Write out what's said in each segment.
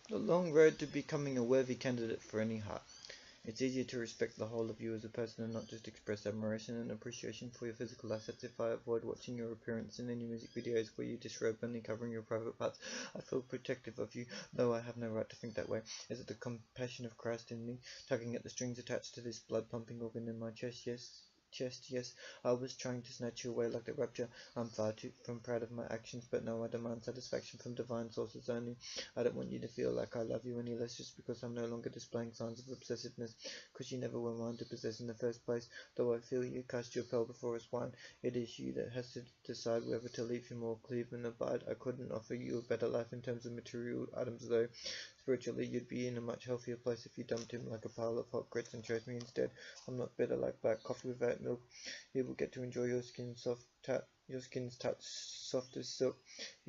The long road to becoming a worthy candidate for any heart. It's easier to respect the whole of you as a person and not just express admiration and appreciation for your physical assets if I avoid watching your appearance in any music videos where you disrobe only covering your private parts. I feel protective of you, though I have no right to think that way. Is it the compassion of Christ in me, tugging at the strings attached to this blood-pumping organ in my chest? Yes, I was trying to snatch you away like the rapture. I'm far too from proud of my actions, but no, I demand satisfaction from divine sources only. I don't want you to feel like I love you any less just because I'm no longer displaying signs of obsessiveness, because you never were mine to possess in the first place. Though I feel you cast your pearl before us wine, it is you that has to decide whether to leave him or cleave and abide. I couldn't offer you a better life in terms of material items, though. Spiritually, you'd be in a much healthier place if you dumped him like a pile of hot grits and chose me instead. I'm not bitter like black coffee without milk. You will get to enjoy your skin's touch, soft as silk.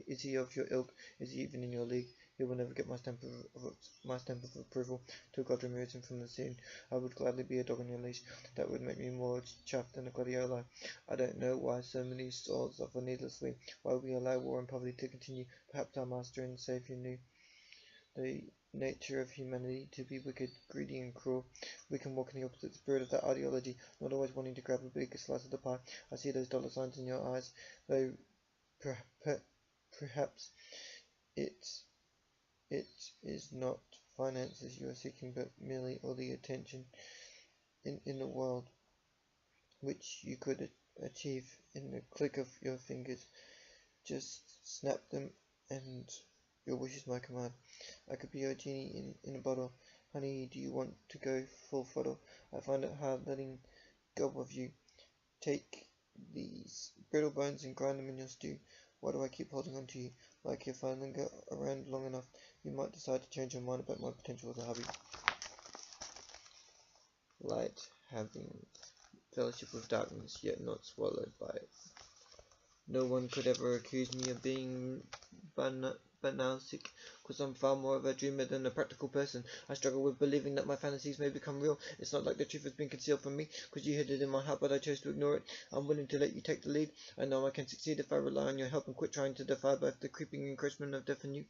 Is he of your ilk? Is he even in your league? He will never get my stamp of approval till God removes him from the scene. I would gladly be a dog on your leash. That would make me more chuffed than a gladioli. I don't know why so many souls suffer needlessly, why we allow war and poverty to continue. Perhaps our Master and Saviour knew the nature of humanity to be wicked, greedy, and cruel. We can walk in the opposite spirit of that ideology, not always wanting to grab a bigger slice of the pie. I see those dollar signs in your eyes, though per per perhaps it it is not finances you are seeking, but merely all the attention in the world, which you could achieve in the click of your fingers. Just snap them, and your wish is my command. I could be your genie in a bottle. Honey, do you want to go full throttle? I find it hard letting go of you. Take these brittle bones and grind them in your stew. Why do I keep holding on to you? Like if I linger around long enough, you might decide to change your mind about my potential as a hobby. Light having fellowship with darkness, yet not swallowed by it. No one could ever accuse me of being banalsic, because I'm far more of a dreamer than a practical person. I struggle with believing that my fantasies may become real. It's not like the truth has been concealed from me, because you hid it in my heart, but I chose to ignore it. I'm willing to let you take the lead. I know I can succeed if I rely on your help and quit trying to defy both the creeping encroachment of death and you.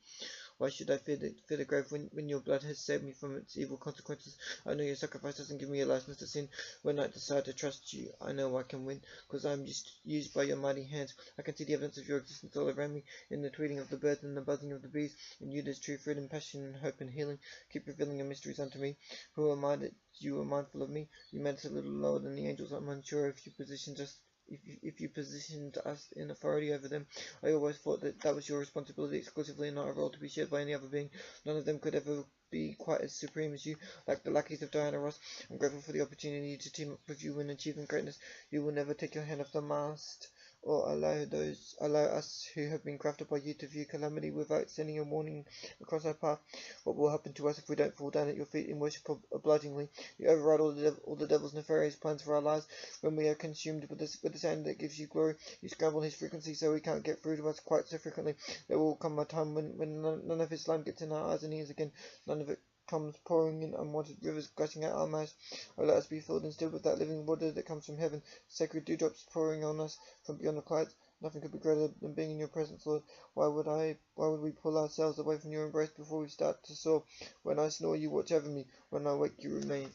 Why should I fear the grave when your blood has saved me from its evil consequences? I know your sacrifice doesn't give me a license to sin. When I decide to trust you, I know I can win, because I am just used by your mighty hands. I can see the evidence of your existence all around me, in the tweeting of the birds and the buzzing of the bees. In you there's true freedom, passion, and hope and healing. Keep revealing your mysteries unto me. Who am I that you are mindful of me? You made us a little lower than the angels. I'm unsure if you positioned us if you positioned us in authority over them. I always thought that was your responsibility exclusively and not a role to be shared by any other being. None of them could ever be quite as supreme as you, like the lackeys of Diana Ross. I'm grateful for the opportunity to team up with you in achieving greatness. You will never take your hand off the mast or allow us who have been crafted by you to view calamity without sending a warning across our path. What will happen to us if we don't fall down at your feet in worship obligingly? You override all the devil's nefarious plans for our lives. When we are consumed with the sound that gives you glory, you scramble his frequency so he can't get through to us quite so frequently. There will come a time when none of his slime gets in our eyes and ears again. None of it comes pouring in unwanted rivers gushing out our mouths. Oh, let us be filled instead with that living water that comes from heaven, sacred dewdrops pouring on us from beyond the clouds. Nothing could be greater than being in your presence, Lord. Why would we pull ourselves away from your embrace before we start to soar? When I snore, you watch over me. When I wake, you remain.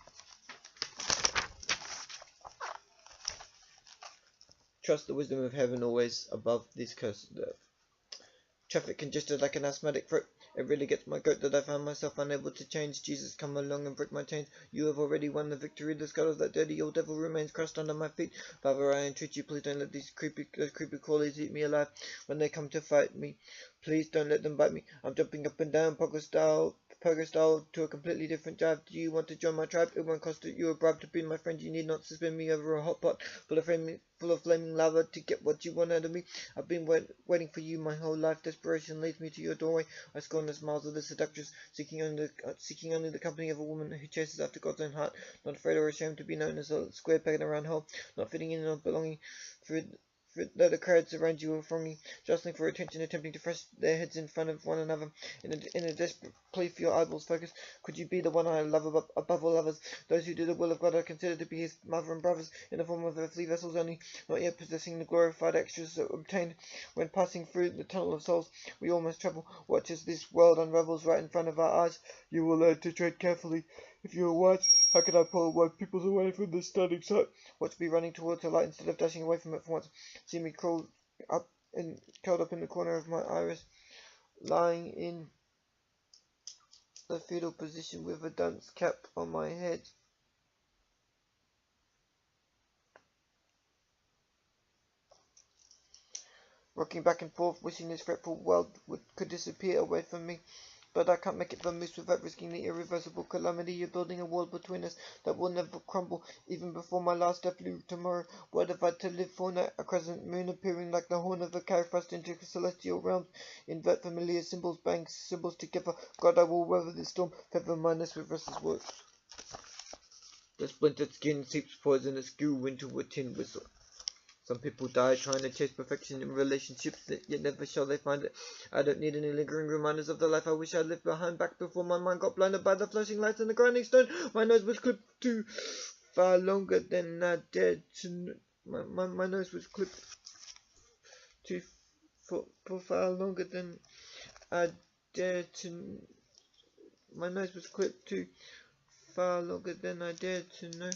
Trust the wisdom of heaven always above this cursed earth. Traffic congested like an asthmatic throat. It really gets my goat that I found myself unable to change. Jesus, come along and break my chains. You have already won the victory. The skull of that dirty old devil remains crushed under my feet. Father, I entreat you, please don't let those creepy crawlies eat me alive when they come to fight me. Please don't let them bite me. I'm jumping up and down, poker style to a completely different jive. Do you want to join my tribe? It won't cost you a bribe to be my friend. You need not suspend me over a hot pot full of flaming lava to get what you want out of me. I've been waiting for you my whole life. Desperation leads me to your doorway. I scorn the smiles of the seductress, seeking only the company of a woman who chases after God's own heart, not afraid or ashamed to be known as a square peg in a round hole, not fitting in or belonging. though the crowds around you are thronging, jostling for attention, attempting to thrust their heads in front of one another in a desperate plea for your eyeballs' focus. Could you be the one I love above all others? Those who do the will of God are considered to be his mother and brothers in the form of earthly vessels only, not yet possessing the glorified extras obtained when passing through the tunnel of souls we all must travel. Watch as this world unravels right in front of our eyes. You will learn to tread carefully. If you are wise, how could I pull my pupils away from this stunning sight? Watch me running towards the light instead of dashing away from it for once. See me curled up in the corner of my iris, lying in the fetal position with a dunce cap on my head. Rocking back and forth, wishing this fretful world could disappear away from me. But I can't make it vamoose without risking the irreversible calamity. You're building a wall between us that will never crumble, even before my last deathly tomorrow. What have I to live for now? A crescent moon appearing like the horn of a cow thrust into celestial realms. Invert familiar symbols, bang symbols together. God, I will weather this storm, feather minus with restless works. The splintered skin seeps poisonous goo into a tin whistle. Some people die trying to chase perfection in relationships, yet never shall they find it. I don't need any lingering reminders of the life I wish I lived behind, back before my mind got blinded by the flashing lights and the grinding stone. My nose was clipped too far longer than I dared to. My nose was clipped too for far longer than I dared to. My nose was clipped too far longer than I dared to know.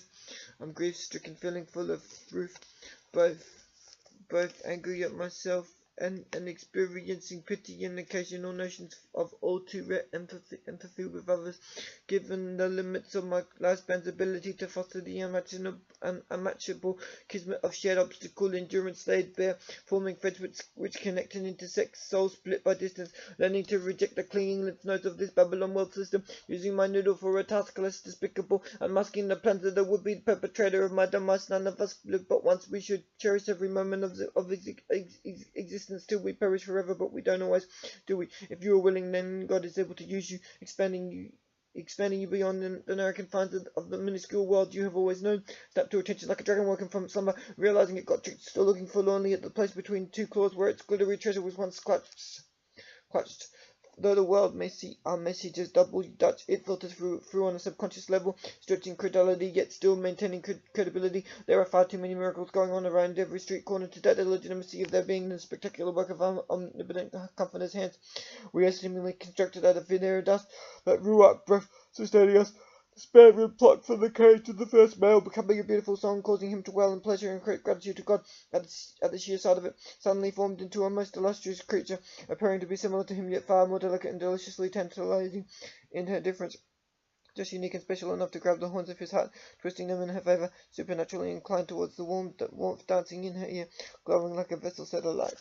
I'm grief-stricken, feeling full of ruth. Both angry at myself and experiencing pity and occasional notions of all too rare empathy with others, given the limits of my lifespan's ability to foster the unmatchable kismet of shared obstacle endurance laid bare, forming threads which connect and intersect, souls split by distance, learning to reject the clinging lymph nodes of this Babylon world system, using my noodle for a task less despicable, unmasking the plans of the would-be perpetrator of my demise. None of us live but once. We should cherish every moment of existence till we perish forever, but we don't always, do we? If you are willing, then God is able to use you, expanding you beyond the narrow confines of the minuscule world you have always known. Snap to attention like a dragon woken from slumber, realizing it got tricked, still looking forlornly at the place between two claws where its glittery treasure was once clutched. Though the world may see our message as double Dutch, it filters through on a subconscious level, stretching credulity yet still maintaining credibility. There are far too many miracles going on around every street corner to doubt the legitimacy of their being in the spectacular work of omnipotent Comforter's hands. We are seemingly constructed out of thin air and dust, that ruach breath sustaining us. The spare rib plucked from the cage of the first male, becoming a beautiful song, causing him to wail in pleasure and great gratitude to God at the sheer sight of it, suddenly formed into a most illustrious creature, appearing to be similar to him, yet far more delicate and deliciously tantalizing in her difference. Just unique and special enough to grab the horns of his heart, twisting them in her favor, supernaturally inclined towards the warmth dancing in her ear, glowing like a vessel set alight.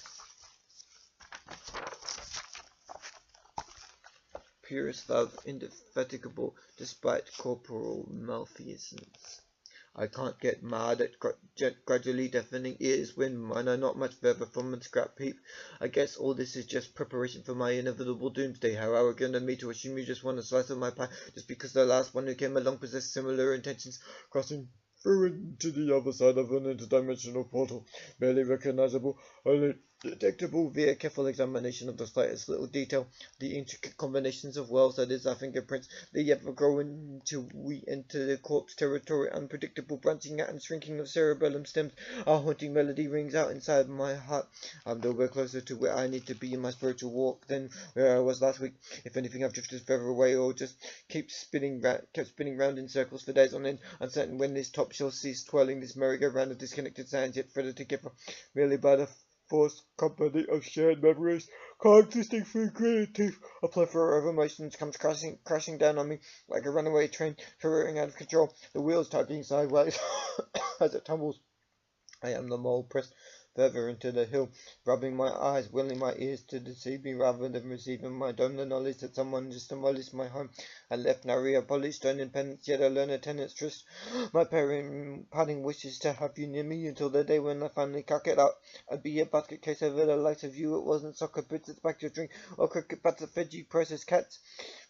Purest love, indefatigable, despite corporal malfeasance. I can't get mad at gradually deafening ears when mine are not much further from a scrap heap. I guess all this is just preparation for my inevitable doomsday. How arrogant of me to assume you just want a slice of my pie, just because the last one who came along possessed similar intentions, crossing through into the other side of an interdimensional portal, barely recognizable, only detectable via careful examination of the slightest little detail, the intricate combinations of worlds, that is, our fingerprints, they ever grow until we enter the corpse territory, unpredictable branching out and shrinking of cerebellum stems. Our haunting melody rings out inside my heart. I'm nowhere closer to where I need to be in my spiritual walk than where I was last week. If anything, I've drifted further away, or just kept spinning round in circles for days on end, uncertain when this top shall cease twirling, this merry-go-round of disconnected sounds, yet threaded together merely by the forced company of shared memories, coexisting through creative. A plethora of emotions comes crashing down on me like a runaway train, careering out of control, the wheels tugging sideways as it tumbles. I am the mole pressed further into the hill, rubbing my eyes, willing my ears to deceive me rather than receiving my dome the knowledge that someone just demolished my home and left nary a polished stone in penance, yet a learned tenant's tryst. My parting wishes to have you near me until the day when I finally cock it up. I'd be a basket case over the likes of you. It wasn't soccer bits that backed your drink or cricket bats that fed you processed cats.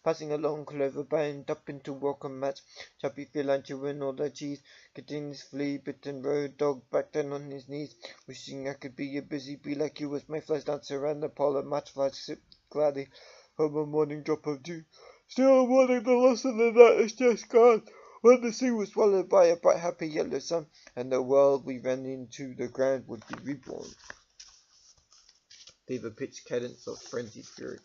passing along clover bound up into welcome mats. Chubby feline chewing all the cheese, getting this flea-bitten road dog back down on his knees, wishing I could be a busy bee like you as mayflies dance around the parlor mat, flies sip gladly home a morning drop of dew. Still mourning the loss of the night is just gone, when the sea was swallowed by a bright happy yellow sun, and the world we ran into the ground would be reborn. Fever-pitched cadence of frenzied fury.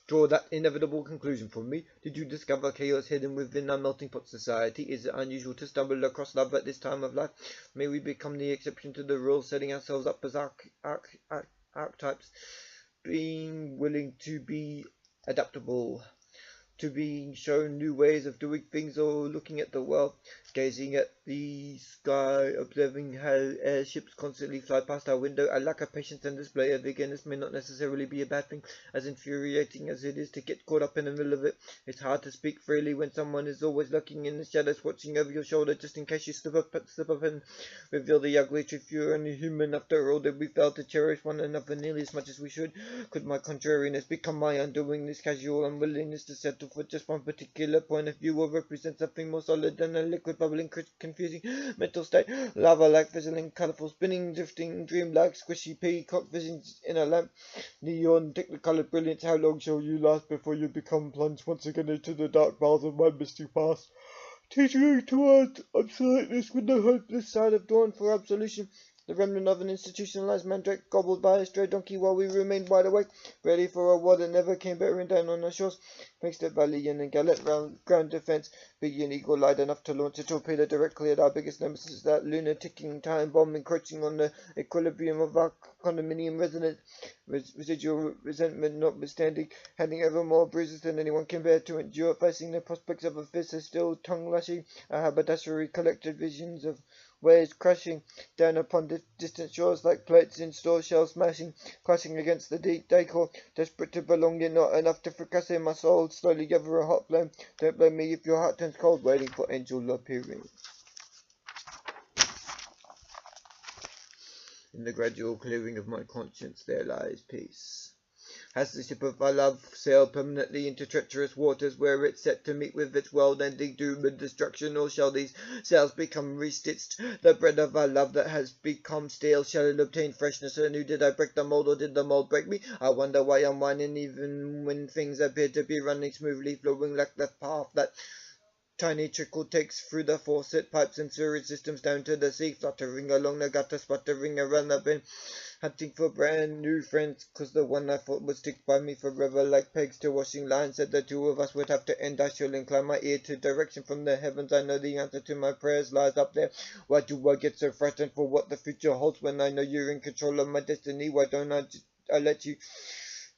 Draw that inevitable conclusion from me. Did you discover chaos hidden within our melting pot society? Is it unusual to stumble across love at this time of life? May we become the exception to the rule, setting ourselves up as archetypes, being willing to be adaptable, to being shown new ways of doing things or looking at the world, gazing at the sky, observing how airships constantly fly past our window. A lack of patience and display of eagerness may not necessarily be a bad thing, as infuriating as it is to get caught up in the middle of it. It's hard to speak freely when someone is always lurking in the shadows, watching over your shoulder just in case you slip up and reveal the ugly truth. You're only human after all. Did we fail to cherish one another nearly as much as we should? Could my contrariness become my undoing? This casual unwillingness to settle for just one particular point of view will represent something more solid than a liquid bubbling, confusing mental state, lava-like, fizzling, colourful, spinning, drifting, dream-like, squishy peacock visions in a lamp, neon, technicolor brilliance. How long shall you last before you become plunged once again into the dark bowels of my misty past, teetering towards obsoleteness with no hope this side of dawn for absolution? The remnant of an institutionalized mandrake, gobbled by a stray donkey while we remained wide awake, ready for a war that never came bearing down on our shores. Thanks to valiant and gallant ground defense, big and eagle-eyed enough to launch a torpedo directly at our biggest nemesis, that lunar ticking time bomb encroaching on the equilibrium of our condominium residence. Residual resentment notwithstanding, handing over more bruises than anyone can bear to endure, facing the prospects of a fist as still tongue-lashing, our haberdashery collected visions of waves crashing down upon distant shores like plates in store, shells smashing, crashing against the deep decor, desperate to belong yet not enough to fricassee my soul, slowly gather a hot flame. Don't blame me if your heart turns cold, waiting for angel appearing. In the gradual clearing of my conscience there lies peace. Has the ship of our love sailed permanently into treacherous waters where it's set to meet with its world-ending doom and destruction, or shall these sails become restitched? The bread of our love that has become stale, shall it obtain freshness anew? Did I break the mold, or did the mold break me? I wonder why I'm whining even when things appear to be running smoothly, flowing like the path that tiny trickle takes through the faucet pipes and sewage systems down to the sea, fluttering along the gutter, sputtering around the bin, hunting for brand new friends, 'cause the one I thought would stick by me forever like pegs to washing lines said the two of us would have to end. I shall incline my ear to direction from the heavens. I know the answer to my prayers lies up there. Why do I get so frightened for what the future holds when I know you're in control of my destiny? Why don't I let you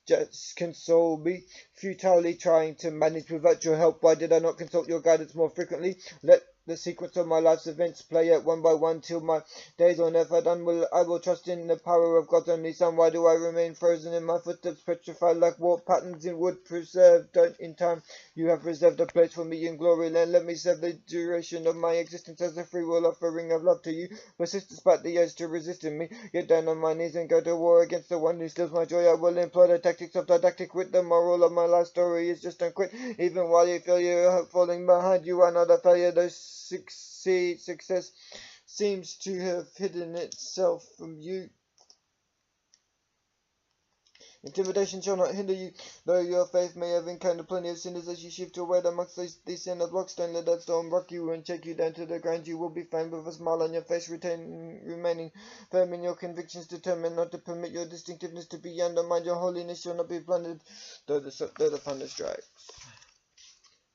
just console me, futilely trying to manage without your help? Why did I not consult your guidance more frequently? Let the sequence of my life's events play out one by one till my days on earth are done. I will trust in the power of God's only Son. Why do I remain frozen in my footsteps, petrified like warp patterns in wood preserved in time? You have reserved a place for me in glory land. Let me serve the duration of my existence as a free will offering of love to you. Persist despite the urge to resist in me. Get down on my knees and go to war against the one who steals my joy. I will employ the tactics of didactic wit. The moral of my life story is just don't quit. Even while you feel you're falling behind, you are not a failure. Those success seems to have hidden itself from you. Intimidation shall not hinder you, though your faith may have encountered plenty of sinners as you shift your way amongst these sinner blocks. Don't let that storm rock you and shake you down to the ground. You will be found with a smile on your face, remaining firm in your convictions, determined not to permit your distinctiveness to be undermined. Your holiness shall not be plundered, though the thunder strikes.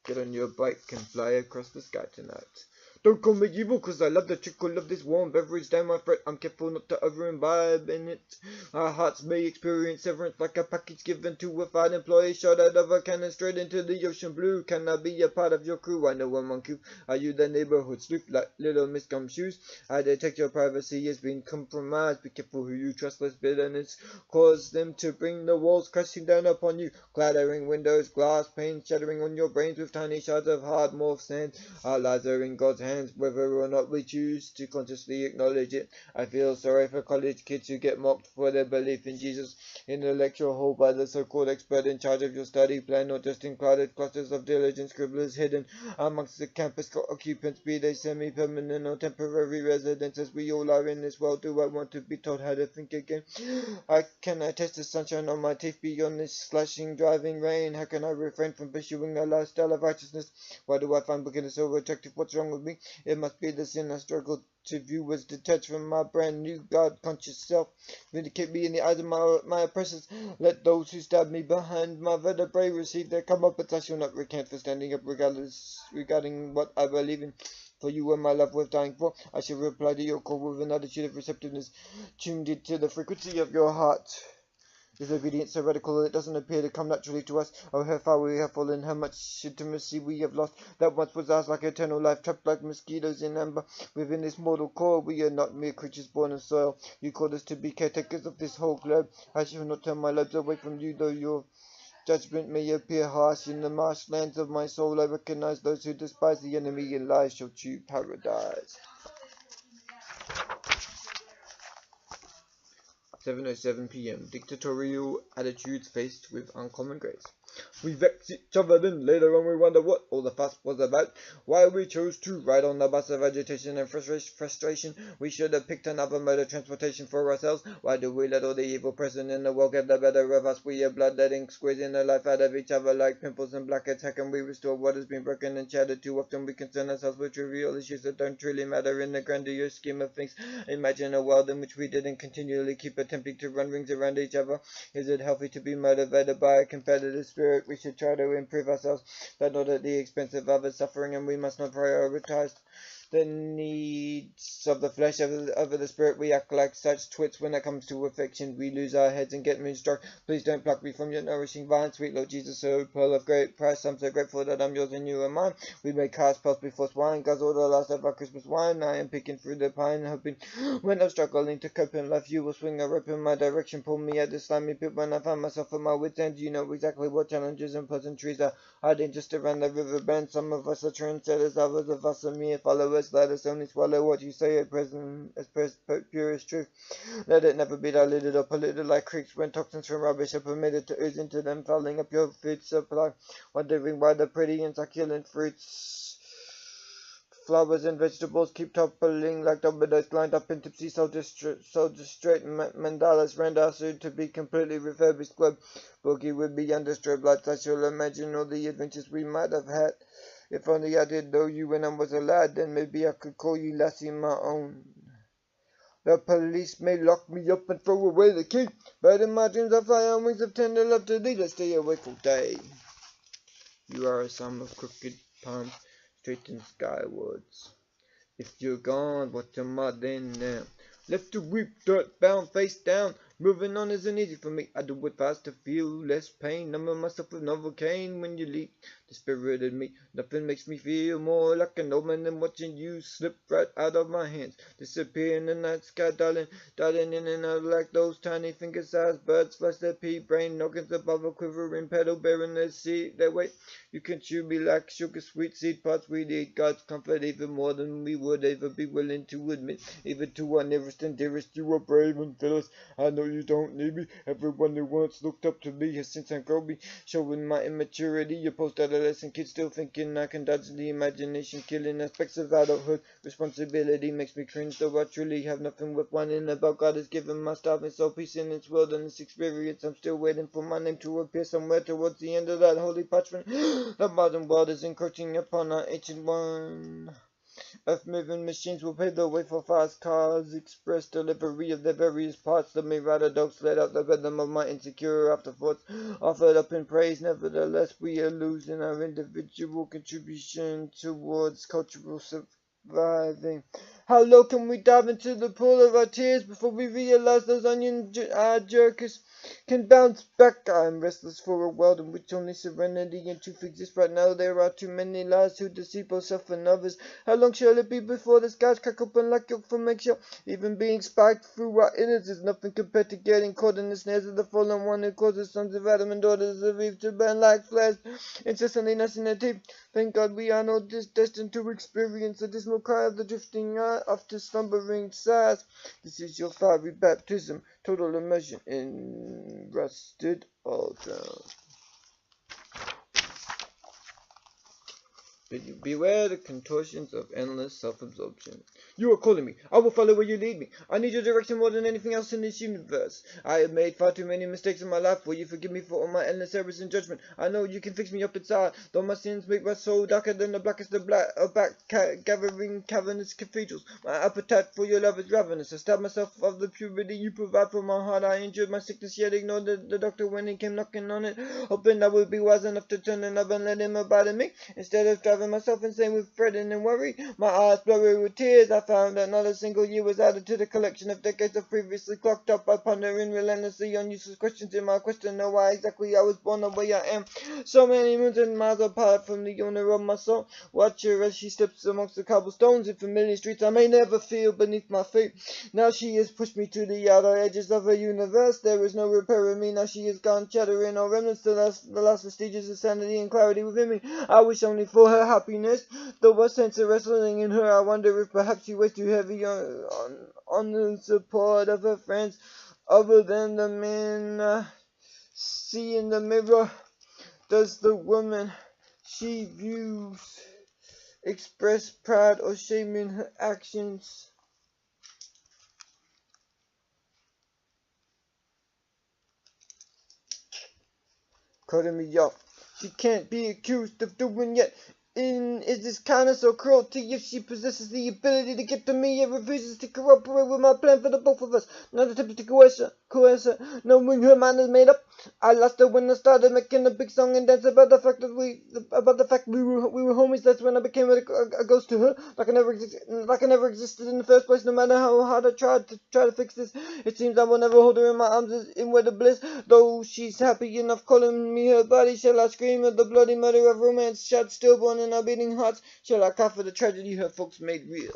Get on your bike and fly across the sky tonight. Don't call me evil, 'cause I love the trickle of this warm beverage down my throat. I'm careful not to over-imbibe in it. Our hearts may experience severance like a package given to a fired employee shot out of a cannon straight into the ocean blue. Can I be a part of your crew? I know I'm on cue. Are you the neighborhood sleuth like little Miss Gumshoes? I detect your privacy has been compromised. Be careful who you trust, lest bitterness cause them to bring the walls crashing down upon you. Clattering windows, glass panes shattering on your brains with tiny shards of hard morph sand. Our lives are in God's hands. hands, whether or not we choose to consciously acknowledge it. I feel sorry for college kids who get mocked for their belief in Jesus in the lecture hall by the so-called expert in charge of your study plan, or just in crowded clusters of diligent scribblers hidden amongst the campus occupants, be they semi-permanent or temporary residents, as we all are in this world. Do I want to be told how to think again? How can I taste the sunshine on my teeth beyond this slashing, driving rain? How can I refrain from pursuing a lifestyle of righteousness? Why do I find wickedness so attractive? What's wrong with me? It must be the sin I struggle to view as detached from my brand new God-conscious self. Vindicate me in the eyes of my oppressors. Let those who stab me behind my vertebrae receive their comeuppance. I shall not recant for standing up regarding what I believe in. For you are my love worth dying for. I shall reply to your call with an attitude of receptiveness, tuned into the frequency of your heart. Is obedience so radical that it doesn't appear to come naturally to us? Oh, how far we have fallen, how much intimacy we have lost. That once was ours like eternal life, trapped like mosquitoes in amber. Within this mortal core, we are not mere creatures born of soil. You called us to be caretakers of this whole globe. I shall not turn my lobes away from you, though your judgment may appear harsh. In the marshlands of my soul, I recognize those who despise the enemy and lies shall choose paradise. 7:07 p.m. Dictatorial attitudes faced with uncommon grace. We vex each other, then later on we wonder what all the fuss was about. Why we chose to ride on the bus of agitation and frustration. We should have picked another mode of transportation for ourselves. Why do we let all the evil present in the world get the better of us? We are bloodletting, squeezing the life out of each other like pimples and blackheads. How can we restore what has been broken and shattered? Too often we concern ourselves with trivial issues that don't truly matter in the grandiose scheme of things. Imagine a world in which we didn't continually keep attempting to run rings around each other. Is it healthy to be motivated by a competitive spirit? We should try to improve ourselves, but not at the expense of others' suffering, and we must not prioritize the needs of the flesh over the spirit. We act like such twits when it comes to affection. We lose our heads and get moonstruck. Please don't pluck me from your nourishing vine, sweet Lord Jesus, so pearl of great price. I'm so grateful that I'm yours and you are mine. We may cast pearls before swine, guzzle the last of our Christmas wine. I am picking through the pine, hoping when I'm struggling to cope in life, you will swing a rope in my direction, pull me at the slimy pit when I find myself at my wit's end. You know exactly what challenges and pleasantries are hiding just around the river bend. Some of us are trendsetters, others of us are mere followers. Let us only swallow what you say at present as pure as truth. Let it never be diluted or polluted like creeks when toxins from rubbish are permitted to ooze into them, fouling up your food supply. Wondering why the pretty and succulent fruits, flowers and vegetables keep toppling like dominoes lined up in tipsy soldier straight mandalas rend our soon to be completely refurbished globe. Boogie would be undisturbed lights. I shall imagine all the adventures we might have had. If only I did know you when I was a lad, then maybe I could call you lassie my own. The police may lock me up and throw away the key, but in my dreams I fly on wings of tender love to thee. Let's stay awake all day. You are a sum of crooked palms, straightened skywards. If you're gone, what am I then now? Left to weep, dirt bound, face down. Moving on isn't easy for me. I do it fast to feel less pain. Numbing myself with Novocaine when you leave the spirit in me. Nothing makes me feel more like an old man than watching you slip right out of my hands. Disappear in the night sky, darling. Darting in and out like those tiny finger-sized birds. Flush their pea brain noggins above a quivering pedal, bearing their weight. You can chew me like sugar sweet seed pods. We need God's comfort even more than we would ever be willing to admit. Even to our nearest and dearest, you are brave and fearless. I know you don't need me. Everyone who once looked up to me has since outgrown me. Showing my immaturity, your post-adolescent kid still thinking I can dodge the imagination, killing aspects of adulthood. Responsibility makes me cringe, though I truly have nothing worth whining about. God has given my starving soul peace in its wilderness experience. I'm still waiting for my name to appear somewhere towards the end of that holy parchment. The modern world is encroaching upon our ancient one. Earth-moving machines will pave the way for fast cars, express delivery of their various parts. Let me rather dogs let out the rhythm of my insecure afterthoughts, offered up in praise. Nevertheless, we are losing our individual contribution towards cultural surviving. How low can we dive into the pool of our tears before we realize those onion jerkers can bounce back. I am restless for a world in which only serenity and truth exist. Right now there are too many lies to deceive both self and others. How long shall it be before the skies crack open like yolk from eggshell? Even being spiked through our innards is nothing compared to getting caught in the snares of the fallen one who causes sons of Adam and daughters of Eve to burn like flares, incessantly gnashing their teeth. Thank God we are not destined to experience the dismal cry of the drifting eye after slumbering sighs. This is your fiery baptism, total immersion in rusted altar. Beware the contortions of endless self-absorption. You are calling me. I will follow where you lead me. I need your direction more than anything else in this universe. I have made far too many mistakes in my life. Will you forgive me for all my endless errors in judgment? I know you can fix me up inside, though my sins make my soul darker than the blackest of gathering cavernous cathedrals. My appetite for your love is ravenous. I stab myself of the purity you provide for my heart. I endured my sickness, yet ignored the doctor when he came knocking on it, hoping I would be wise enough to turn and love and let him abide in me. Instead of driving myself insane with fretting and worry, my eyes blurry with tears, I found that not a single year was added to the collection of decades I've previously clocked up by pondering relentlessly on useless questions in my quest to know why exactly I was born the way I am. So many moons and miles apart from the owner of my soul. Watch her as she steps amongst the cobblestones in familiar streets I may never feel beneath my feet. Now she has pushed me to the outer edges of her universe. There is no repairing me. Now she is gone, shattering all remnants, the last vestiges of sanity and clarity within me. I wish only for her happiness, though I sense a wrestling in her. I wonder if perhaps she weighs too heavy on the support of her friends, other than the men see in the mirror. Does the woman she views express pride or shame in her actions? Cutting me off. She can't be accused of doing yet. Is this kindness or cruelty? If she possesses the ability to get to me and refuses to cooperate with my plan for the both of us, not attempting to coerce her, knowing her mind is made up. I lost her when I started making a big song and dance about the fact that we were homies. That's when I became a ghost to her, like I never existed in the first place. No matter how hard I tried to fix this, it seems I will never hold her in my arms in wedded bliss. Though she's happy enough calling me her body, shall I scream at the bloody murder of romance, shot stillborn in our beating hearts? Shall I cry for the tragedy her folks made real?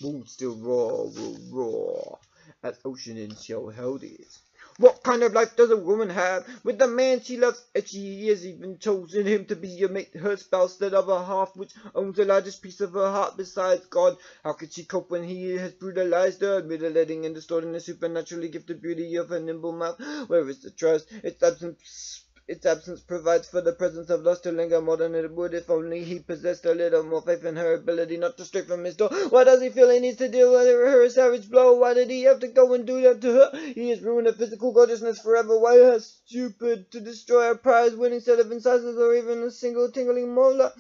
Moon still will roar as ocean and shell held is. What kind of life does a woman have with the man she loves, if she has even chosen him to be a mate, her spouse, that other half which owns the largest piece of her heart besides God? How could she cope when he has brutalized her, mutilating and distorting the supernaturally gifted beauty of her nimble mouth? Where is the trust? Its absence provides for the presence of lust to linger more than it would if only he possessed a little more faith in her ability not to stray from his door. Why does he feel he needs to deal with her a savage blow? Why did he have to go and do that to her? He has ruined her physical gorgeousness forever. Why her stupid to destroy a prize-winning set of incisors or even a single tingling molar?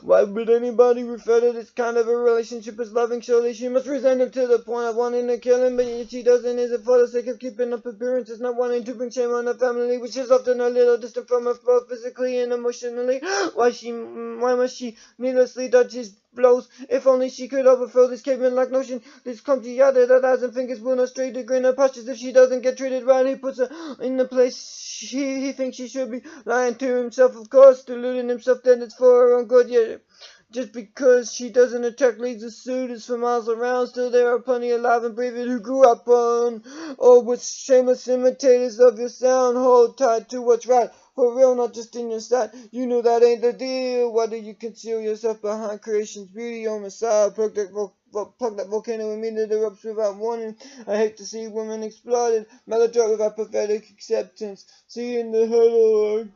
Why would anybody refer to this kind of a relationship as loving? Surely she must resent him to the point of wanting to kill him, but yet she doesn't. Is it for the sake of keeping up appearances, not wanting to bring shame on her family, which is often a little distant from her both physically and emotionally? Why must she needlessly dodge his blows? If only she could overthrow this caveman-like notion, this clumsy adder that eyes and fingers will not stray to grin her postures. If she doesn't get treated right, he puts her in the place he thinks she should be, lying to himself, of course, deluding himself that it's for her own good. Yet just because she doesn't attract leads of suitors for miles around, still there are plenty alive and breathing who grew up on or with shameless imitators of your sound. Hold tight to what's right, for real, not just in your sight. You know that ain't the deal. Why do you conceal yourself behind creation's beauty on the side? Plug that volcano immediately erupts without warning. I hate to see women exploited, melodrama without pathetic acceptance. Seeing the hurdle,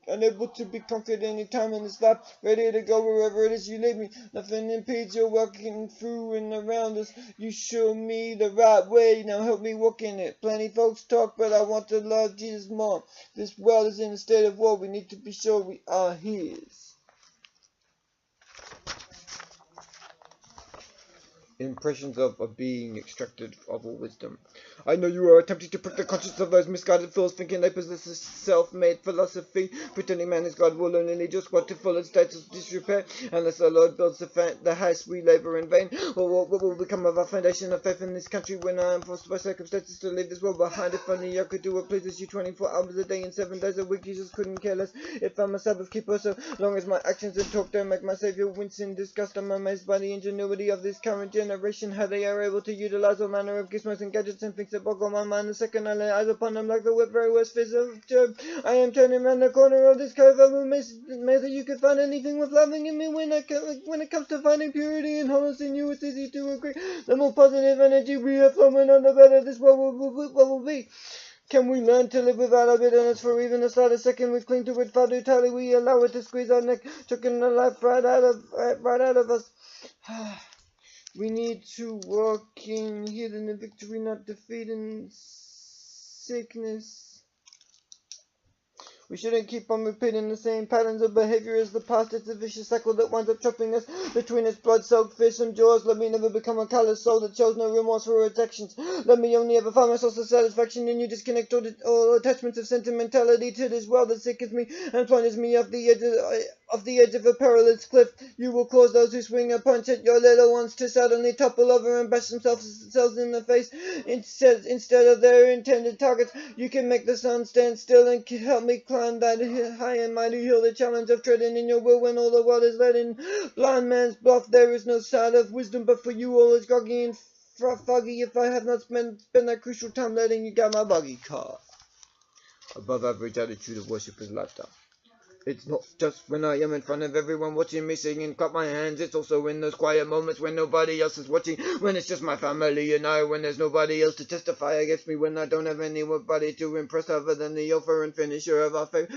unable to be conquered any time in this life, ready to go wherever it is you lead me. Nothing impedes your walking through and around us. You show me the right way, now help me walk in it. Plenty folks talk, but I want to love Jesus more. This world is in a state of war. We need to be sure we are His. Impressions of a being extracted of all wisdom. I know you are attempting to prick the conscience of those misguided fools, thinking they possess a self-made philosophy, pretending man is God will only lead us what to full states of disrepair. Unless the Lord builds the house, we labour in vain. Or what will become of our foundation of faith in this country when I am forced by circumstances to leave this world behind? If only I could do what pleases you 24 hours a day and 7 days a week, Jesus couldn't care less. If I'm a Sabbath keeper, so long as my actions and talk don't make my Saviour wince in disgust, I'm amazed by the ingenuity of this current generation, how they are able to utilize all manner of gizmos and gadgets and things that boggle my mind. The second I lay eyes upon them, like the very worst fizz of Job, I am turning round the corner of this cove. I will may that you could find anything worth loving in me. When it comes to finding purity and wholeness in you, it's easy to agree. The more positive energy we have flowing on, the better this world will be. Can we learn to live without our bitterness for even a slightest second? We cling to it far too tightly. We allow it to squeeze our neck, choking the life right out of us. We need to walk in healing and victory, not defeat and sickness. We shouldn't keep on repeating the same patterns of behavior as the past. It's a vicious cycle that winds up trapping us between its blood-soaked fearsome jaws. Let me never become a callous soul that shows no remorse for its actions. Let me only ever find my source of satisfaction in you. Disconnect all attachments of sentimentality to this world that sickens me and plunges me off the edge of a perilous cliff. You will cause those who swing a punch at your little ones to suddenly topple over and bash themselves in the face instead of their intended targets. You can make the sun stand still and help me climb that high and mighty hill. The challenge of treading in your will when all the world is led in blind man's bluff. There is no side of wisdom, but for you all is groggy and foggy. If I have not spent that crucial time letting you guide my buggy car. Above average attitude of worship is lifestyle. It's not just when I am in front of everyone watching me sing and clap my hands. It's also in those quiet moments when nobody else is watching. When it's just my family and I. When there's nobody else to testify against me. When I don't have anybody to impress other than the author and finisher of our faith.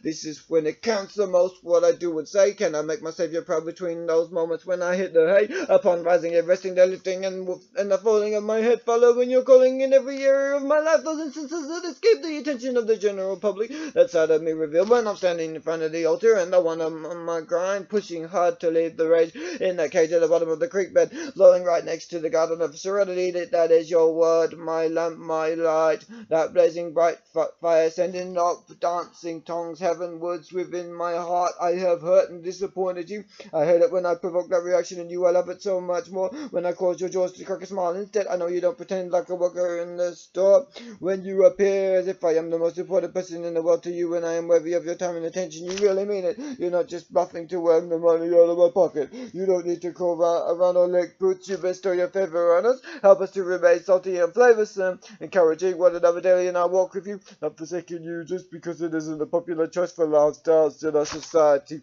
This is when it counts the most. What I do and say. Can I make my Saviour proud between those moments when I hit the hay? Upon rising and resting, the lifting and the falling of my head. Following your calling in every area of my life. Those instances that escape the attention of the general public. That side of me revealed when I'm standing in front of the altar and the one on my grind, pushing hard to leave the rage in that cage at the bottom of the creek bed, blowing right next to the garden of serenity. That is your word, my lamp, my light, that blazing bright fire sending up dancing tongues heavenwards within my heart. I have hurt and disappointed you. I hate it when I provoke that reaction in you. I love it so much more when I cause your jaws to crack a smile. Instead, I know you don't pretend like a worker in the store when you appear as if I am the most important person in the world to you, and I am worthy of your time and attention. You really mean it. You're not just bluffing to earn the money out of my pocket. You don't need to call around our leg boots. You bestow your favor on us. Help us to remain salty and flavoursome, encouraging one another daily in our walk with you, not forsaking you just because it isn't a popular choice for lifestyles in our society.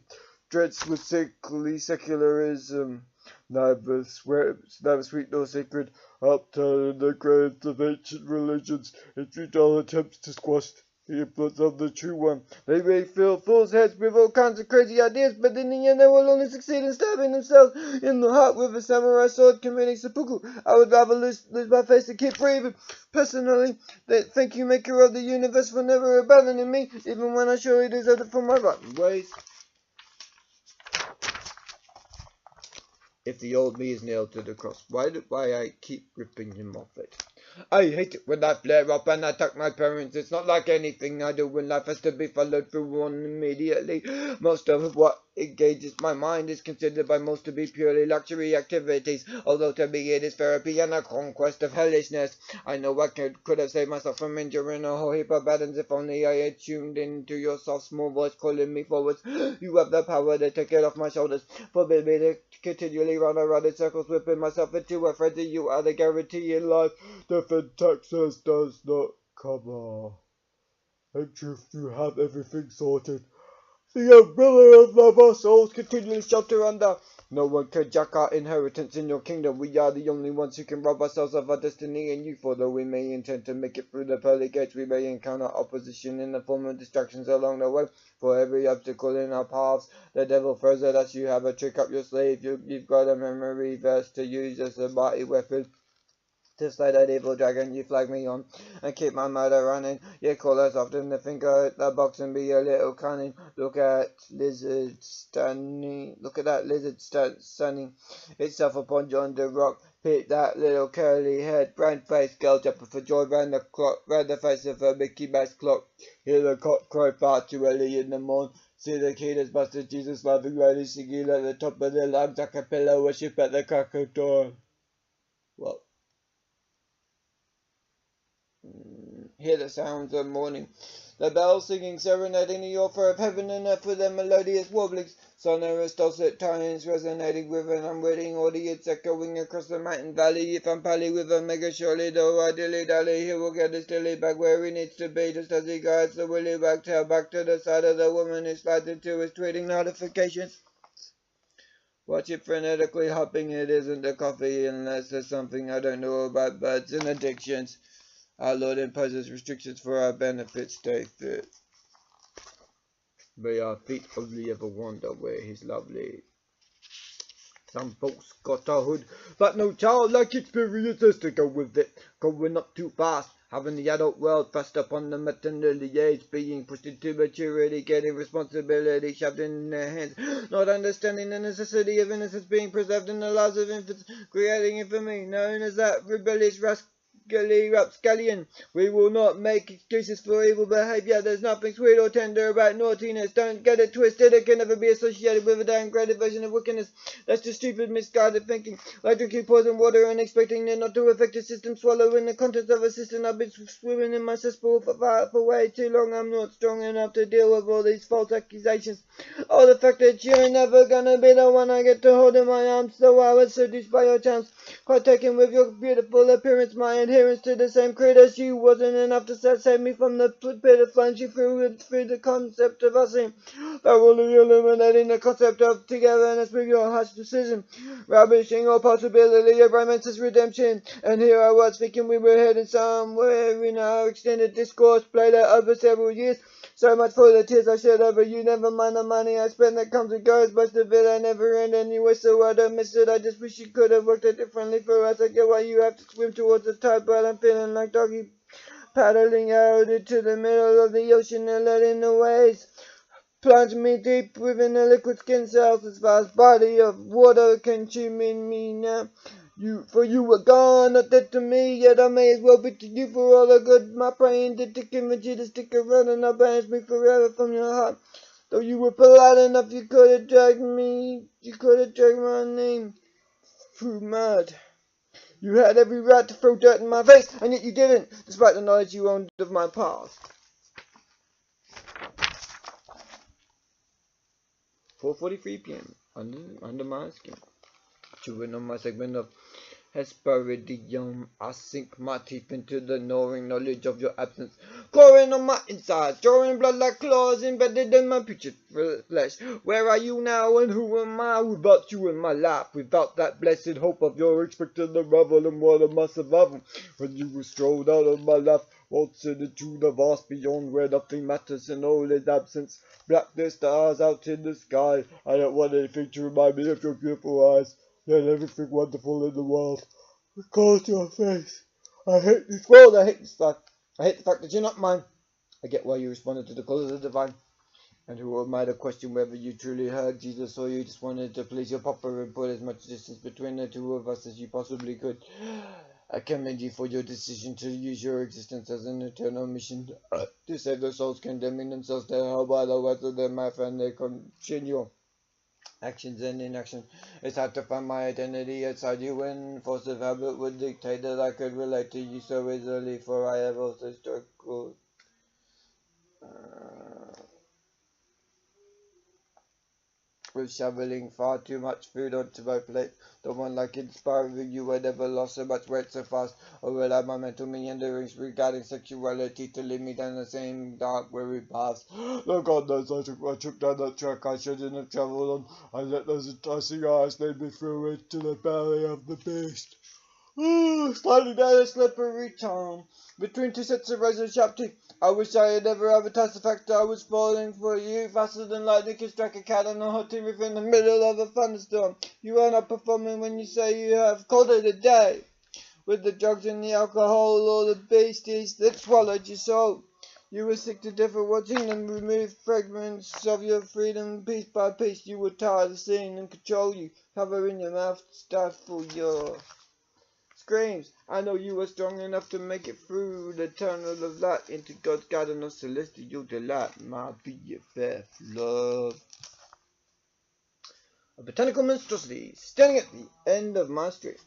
Drenched with sickly secularism, neither sweet nor sacred, upturn the graves of ancient religions, and treat all attempts to squash the influence of the true one. They may fill fools' heads with all kinds of crazy ideas, but in the end they will only succeed in stabbing themselves in the heart with a samurai sword committing seppuku. I would rather lose my face and keep breathing. Personally, thank you, maker of the universe, for never abandoning me, even when I surely deserved it for my rotten ways. If the old me is nailed to the cross, why I keep ripping him off it? I hate it when I flare up and attack my parents. It's not like anything I do in life has to be followed through on immediately. Most of what engages my mind is considered by most to be purely luxury activities, although to me it is therapy and a conquest of hellishness. I know I could have saved myself from enduring a whole heap of battles if only I had tuned into your soft small voice calling me forwards. You have the power to take it off my shoulders. Forbid me to continually run around in circles, whipping myself into a frenzy. You are the guarantee in life. Different Texas does not cover. In truth, you have everything sorted. The umbrella of our souls continually shelter under. No one can jack our inheritance in your kingdom. We are the only ones who can rob ourselves of our destiny in you. For though we may intend to make it through the pearly gates, we may encounter opposition in the form of distractions along the way. For every obstacle in our paths, the devil throws at us. You have a trick up your sleeve. You've got a memory verse to use as a mighty weapon. To slay that evil dragon, you flag me on and keep my murder running. You call us often to finger at the box and be a little cunning. Look at lizard stunning. Look at that lizard sunning itself upon yonder rock. Pick that little curly head, brown faced girl jumping for joy round the clock, round the face of her Mickey Mouse clock. Hear the cock crow far too early in the morn. See the keyless busted Jesus loving lady singing at the top of their lungs a cappella worship at the crack of dawn. Well. Hear the sounds of morning, the bells singing, serenading the offer of heaven and earth with their melodious warblings, sonorous dulcet tones resonating with an unwitting audience echoing across the mountain valley. If I'm pally with a mega surely, though I dilly-dally, he will get his dilly back where he needs to be, just as he guides the willy back tail back to the side of the woman who slides into his tweeting notifications. Watch it frenetically hopping, it isn't the coffee unless there's something I don't know about birds and addictions. Our Lord imposes restrictions for our benefit. Stay fit. May our feet only ever wander where He's lovely. Some folks got a hood, but no childlike experiences to go with it. Growing up too fast, having the adult world thrust upon them at an early age, being pushed into maturity, getting responsibility shoved in their hands, not understanding the necessity of innocence being preserved in the lives of infants, creating infamy, known as that rebellious rapscallion. We will not make excuses for evil behavior. There's nothing sweet or tender about naughtiness. Don't get it twisted. It can never be associated with a downgraded version of wickedness. That's just stupid, misguided thinking. Like drinking poison water and expecting it not to affect your system. Swallowing the contents of a cistern. I've been swimming in my cesspool for way too long. I'm not strong enough to deal with all these false accusations. Oh, the fact that you're never gonna be the one I get to hold in my arms. So I was seduced by your charms. Quite taken with your beautiful appearance. My adherence to the same creed as you wasn't enough to save me from the pit of plunge you through the concept of us in. Thoroughly illuminating the concept of togetherness with your harsh decision, ravishing all possibility of romance's redemption. And here I was thinking we were headed somewhere in our extended discourse, played out over several years. So much for the tears I shed over you, never mind the money I spent that comes and goes, most of it I never end anyway, so I don't miss it. I just wish you could have worked it differently for us. I get why you have to swim towards the tide, but I'm feeling like doggy paddling out into the middle of the ocean and letting the waves plunge me deep within the liquid skin cells. This vast body of water consuming me now. You were gone, not dead to me, yet I may as well be to you for all the good. My praying did to convince you to stick around and not banish me forever from your heart. Though you were polite enough, you could have dragged my name through mud. You had every right to throw dirt in my face, and yet you didn't, despite the knowledge you owned of my past. 4:43 p.m. under my skin. Chewing on my segment of Hesperidium, I sink my teeth into the gnawing knowledge of your absence, clawing on my insides, drawing blood like claws embedded in my putrid flesh. Where are you now, and who am I without you in my life, without that blessed hope of your expected arrival, and what am I survival when you were strolled out of my life, waltzing into the vast beyond where nothing matters in all is absence. Black the stars out in the sky, I don't want anything to remind me of your beautiful eyes. Yet everything wonderful in the world recalls your face. I hate this world, I hate this life. I hate the fact that you're not mine. I get why you responded to the call of the divine. And who might have questioned whether you truly heard Jesus or you just wanted to please your papa and put as much distance between the two of us as you possibly could. I commend you for your decision to use your existence as an eternal mission to save the souls condemning themselves to hell by the words of their mouth and their continual actions and inaction. It's hard to find my identity outside you when force of habit would dictate that I could relate to you so easily, for I have also struggled with shoveling far too much food onto my plate. The one like inspiring you I never lost so much weight so fast, or allow my mental meanderings regarding sexuality to lead me down the same dark weary paths. Oh God knows I took down that track I shouldn't have travelled on. I let those enticing eyes lead me through into the belly of the beast. Sliding down a slippery tunnel between two sets of razor sharp teeth. I wish I had never advertised the fact that I was falling for you faster than lightning can strike a cat on a hunting river in the middle of a thunderstorm. You are not performing when you say you have called it a day. with the drugs and the alcohol, or the beasties that swallowed your soul. You were sick to death of watching them remove fragments of your freedom piece by piece. You were tired of seeing them control you, covering your mouth, stifle your screams. I know you were strong enough to make it through the tunnel of light into God's garden of celestial delight. My BFF love. A botanical monstrosity standing at the end of my street.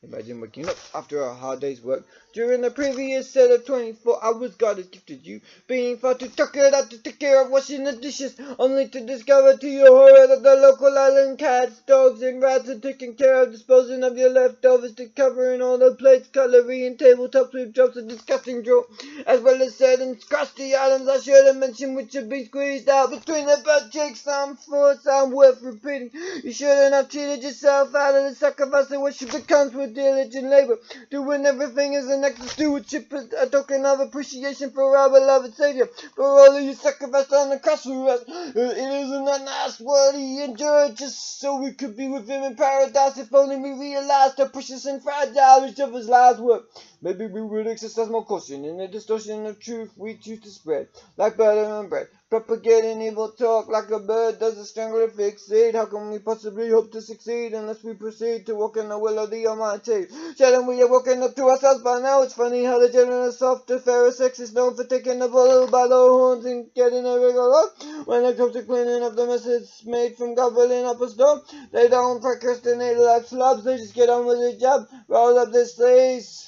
Imagine waking up after a hard day's work. During the previous set of 24 hours God has gifted you, being far too tuckered out to take care of washing the dishes, only to discover to your horror that the local island cats, dogs and rats are taking care of disposing of your leftovers, to covering all the plates, cutlery and tabletops with drops of disgusting drool, as well as certain crusty items I should have mentioned which have been squeezed out between the butt cheeks. Some for some worth repeating. You shouldn't have cheated yourself out of the sacrifice of what becomes with diligent labor, doing everything as an act of stewardship, a token of appreciation for our beloved Savior, for all of you sacrificed on the cross for us. It isn't that nice what He endured just so we could be with Him in paradise. If only we realized how precious and fragile each of His lives were. Maybe we would exercise more caution in the distortion of truth we choose to spread, like butter and bread, propagating evil talk like a bird does a strangler fixate. How can we possibly hope to succeed unless we proceed to walk in the will of the Almighty? Shouldn't we have woken up to ourselves by now? It's funny how the generous, softer, fairer sex is known for taking the bull by the horns and getting a wriggle up. When it comes to cleaning up the mess it's made from gobbling up a storm, they don't procrastinate like slobs, they just get on with their job, roll up their sleeves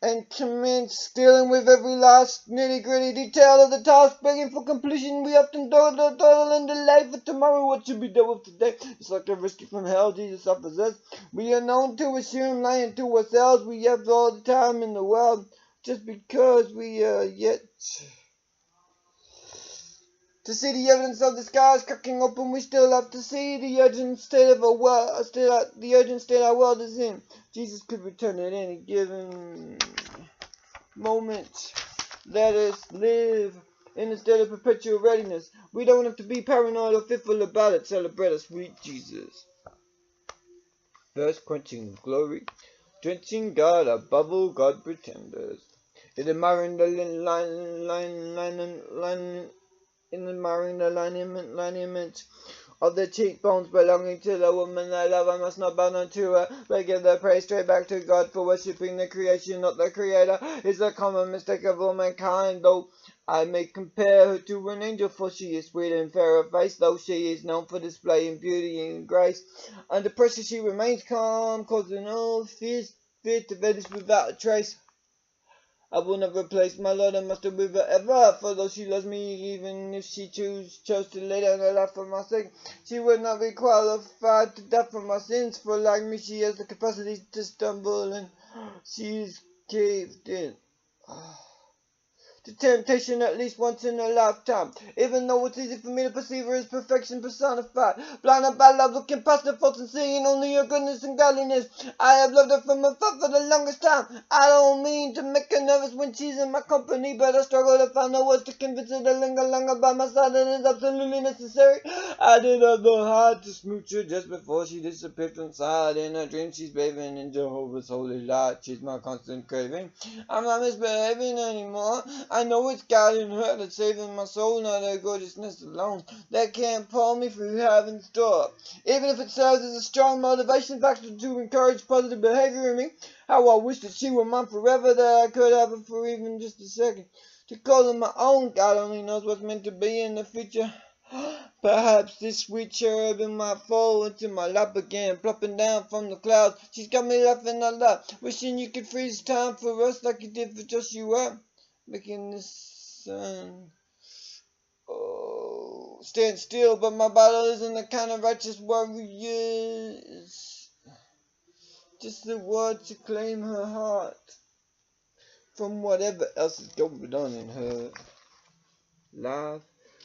and commence dealing with every last nitty-gritty detail of the task, begging for completion. We often toil and delay for tomorrow what should be done with today. It's like a rescue from hell Jesus offers us. We are known to assume, lying to ourselves, we have all the time in the world, just because we are yet to see the evidence of the skies cracking open. We still have to see the urgent state of our world, the urgent state our world is in. Jesus could return at any given moment. Let us live in a state of perpetual readiness. We don't have to be paranoid or fearful about it. Celebrate a sweet Jesus. First quenching glory, drenching God above all God pretenders. In admiring the lineament of the cheekbones belonging to the woman I love, I must not bow down to her, but give the praise straight back to God for worshipping the creation, not the creator. It's a common mistake of all mankind, though I may compare her to an angel, for she is sweet and fair of face, though she is known for displaying beauty and grace. Under pressure she remains calm, causing all fear to vanish without a trace. I will never replace my Lord and Master with her ever, for though she loves me, even if she chose to lay down her life for my sake, she would not be qualified to die for my sins, for like me she has the capacity to stumble, and she is caved in to temptation at least once in a lifetime, even though it's easy for me to perceive her as perfection personified. Blinded by love, looking past her faults and seeing only her goodness and godliness. I have loved her from afar for the longest time. I don't mean to make her nervous when she's in my company, but I struggle to find the words to convince her to linger longer by my side, and it's absolutely necessary. I did have the heart to smooch her just before she disappeared from sight. In her dreams she's bathing in Jehovah's holy light. She's my constant craving. I'm not misbehaving anymore. I know it's God in her that's saving my soul, not her gorgeousness alone. That can't pull me through heaven's door. Even if it serves as a strong motivation factor to encourage positive behavior in me, how I wish that she were mine forever, that I could have her for even just a second. To call her my own, God only knows what's meant to be in the future. Perhaps this sweet cherubim might fall into my lap again, plopping down from the clouds. She's got me laughing out loud, wishing you could freeze time for us like you did for Joshua, making the sun stand still. But my battle isn't the kind of righteous warriors, just the word to claim her heart from whatever else is going on in her life.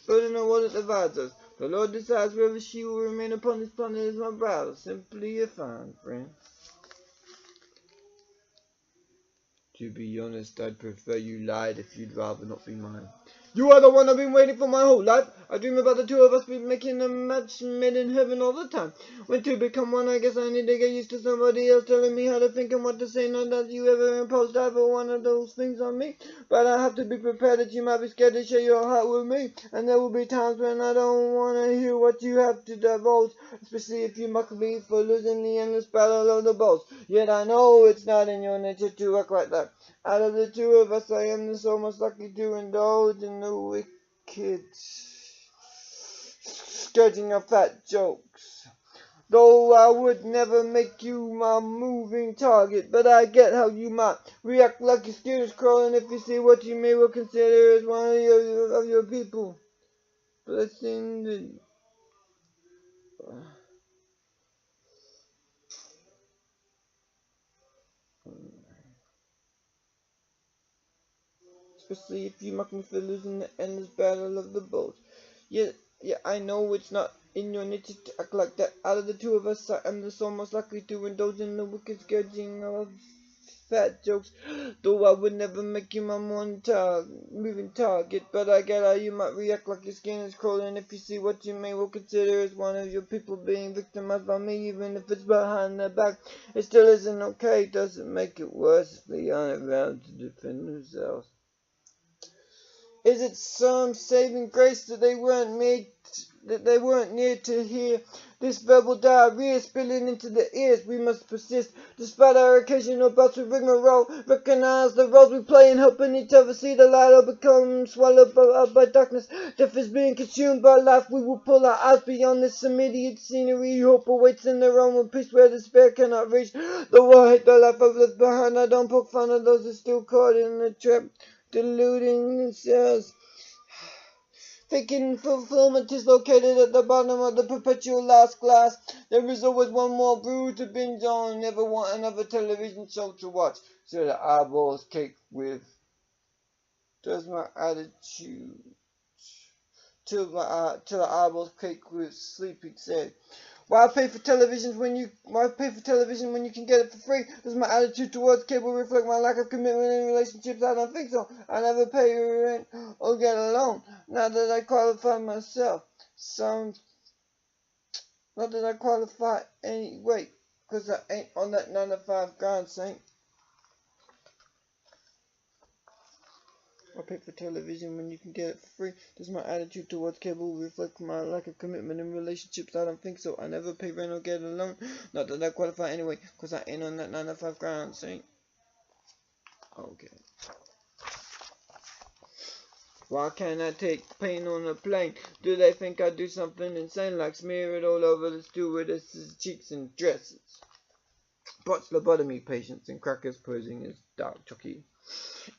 Burden the word that divides us. The Lord decides whether she will remain upon this planet as my bride. Simply a fine friend. To be honest, I'd prefer you lied if you'd rather not be mine. You are the one I've been waiting for my whole life. I dream about the two of us making a match made in heaven all the time. When two become one, I guess I need to get used to somebody else telling me how to think and what to say. Not that you ever imposed either one of those things on me, but I have to be prepared that you might be scared to share your heart with me. And there will be times when I don't want to hear what you have to divulge, especially if you mock me for losing the endless battle of the balls. Yet I know it's not in your nature to act like that. Out of the two of us, I am so most likely to indulge in the wicked scourging of fat jokes. Though I would never make you my moving target, but I get how you might react like your skin is crawling if you see what you may well consider as one of your people. Blessing the... Especially if you mock me for losing the endless battle of the boats. Yeah, I know it's not in your nature to act like that. Out of the two of us, I am the soul most likely to indulge in the wicked scourging of fat jokes. Though I would never make you my moving target, but I get how you might react like your skin is crawling if you see what you may well consider as one of your people being victimized by me, even if it's behind their back. It still isn't okay. It doesn't make it worse if they aren't around to defend themselves. Is it some saving grace that they weren't near to hear this verbal diarrhea spilling into the ears? We must persist, despite our occasional bouts with rigmarole. Recognize the roles we play in helping each other see the light or become swallowed up by darkness. Death is being consumed by life. We will pull our eyes beyond this immediate scenery. Hope awaits in the realm of peace where despair cannot reach. Though I hate the life I've left behind, I don't poke fun of those who are still caught in the trap, deluding themselves. Thinking fulfillment is located at the bottom of the perpetual last glass. There is always one more brew to binge on. Never want another television show to watch. So the eyeballs cake with. Does my attitude till the eyeballs cake with sleep? He said. Why pay for television when you can get it for free? Does my attitude towards cable reflect my lack of commitment in relationships? I don't think so. I never pay rent or get a loan. Not that I qualify myself. Not that I qualify anyway, because I ain't on that 9 to 5 grind, Saint. I pay for television when you can get it for free. Does my attitude towards cable reflect my lack of commitment in relationships? I don't think so. I never pay rent or get a loan. Not that I qualify anyway, because I ain't on that 9 to 5 grind, Saint. Okay. Why can't I take pain on a plane? Do they think I do something insane, like smear it all over the stewardess's cheeks and dresses? Botched lobotomy patients and crackers posing as dark jockey.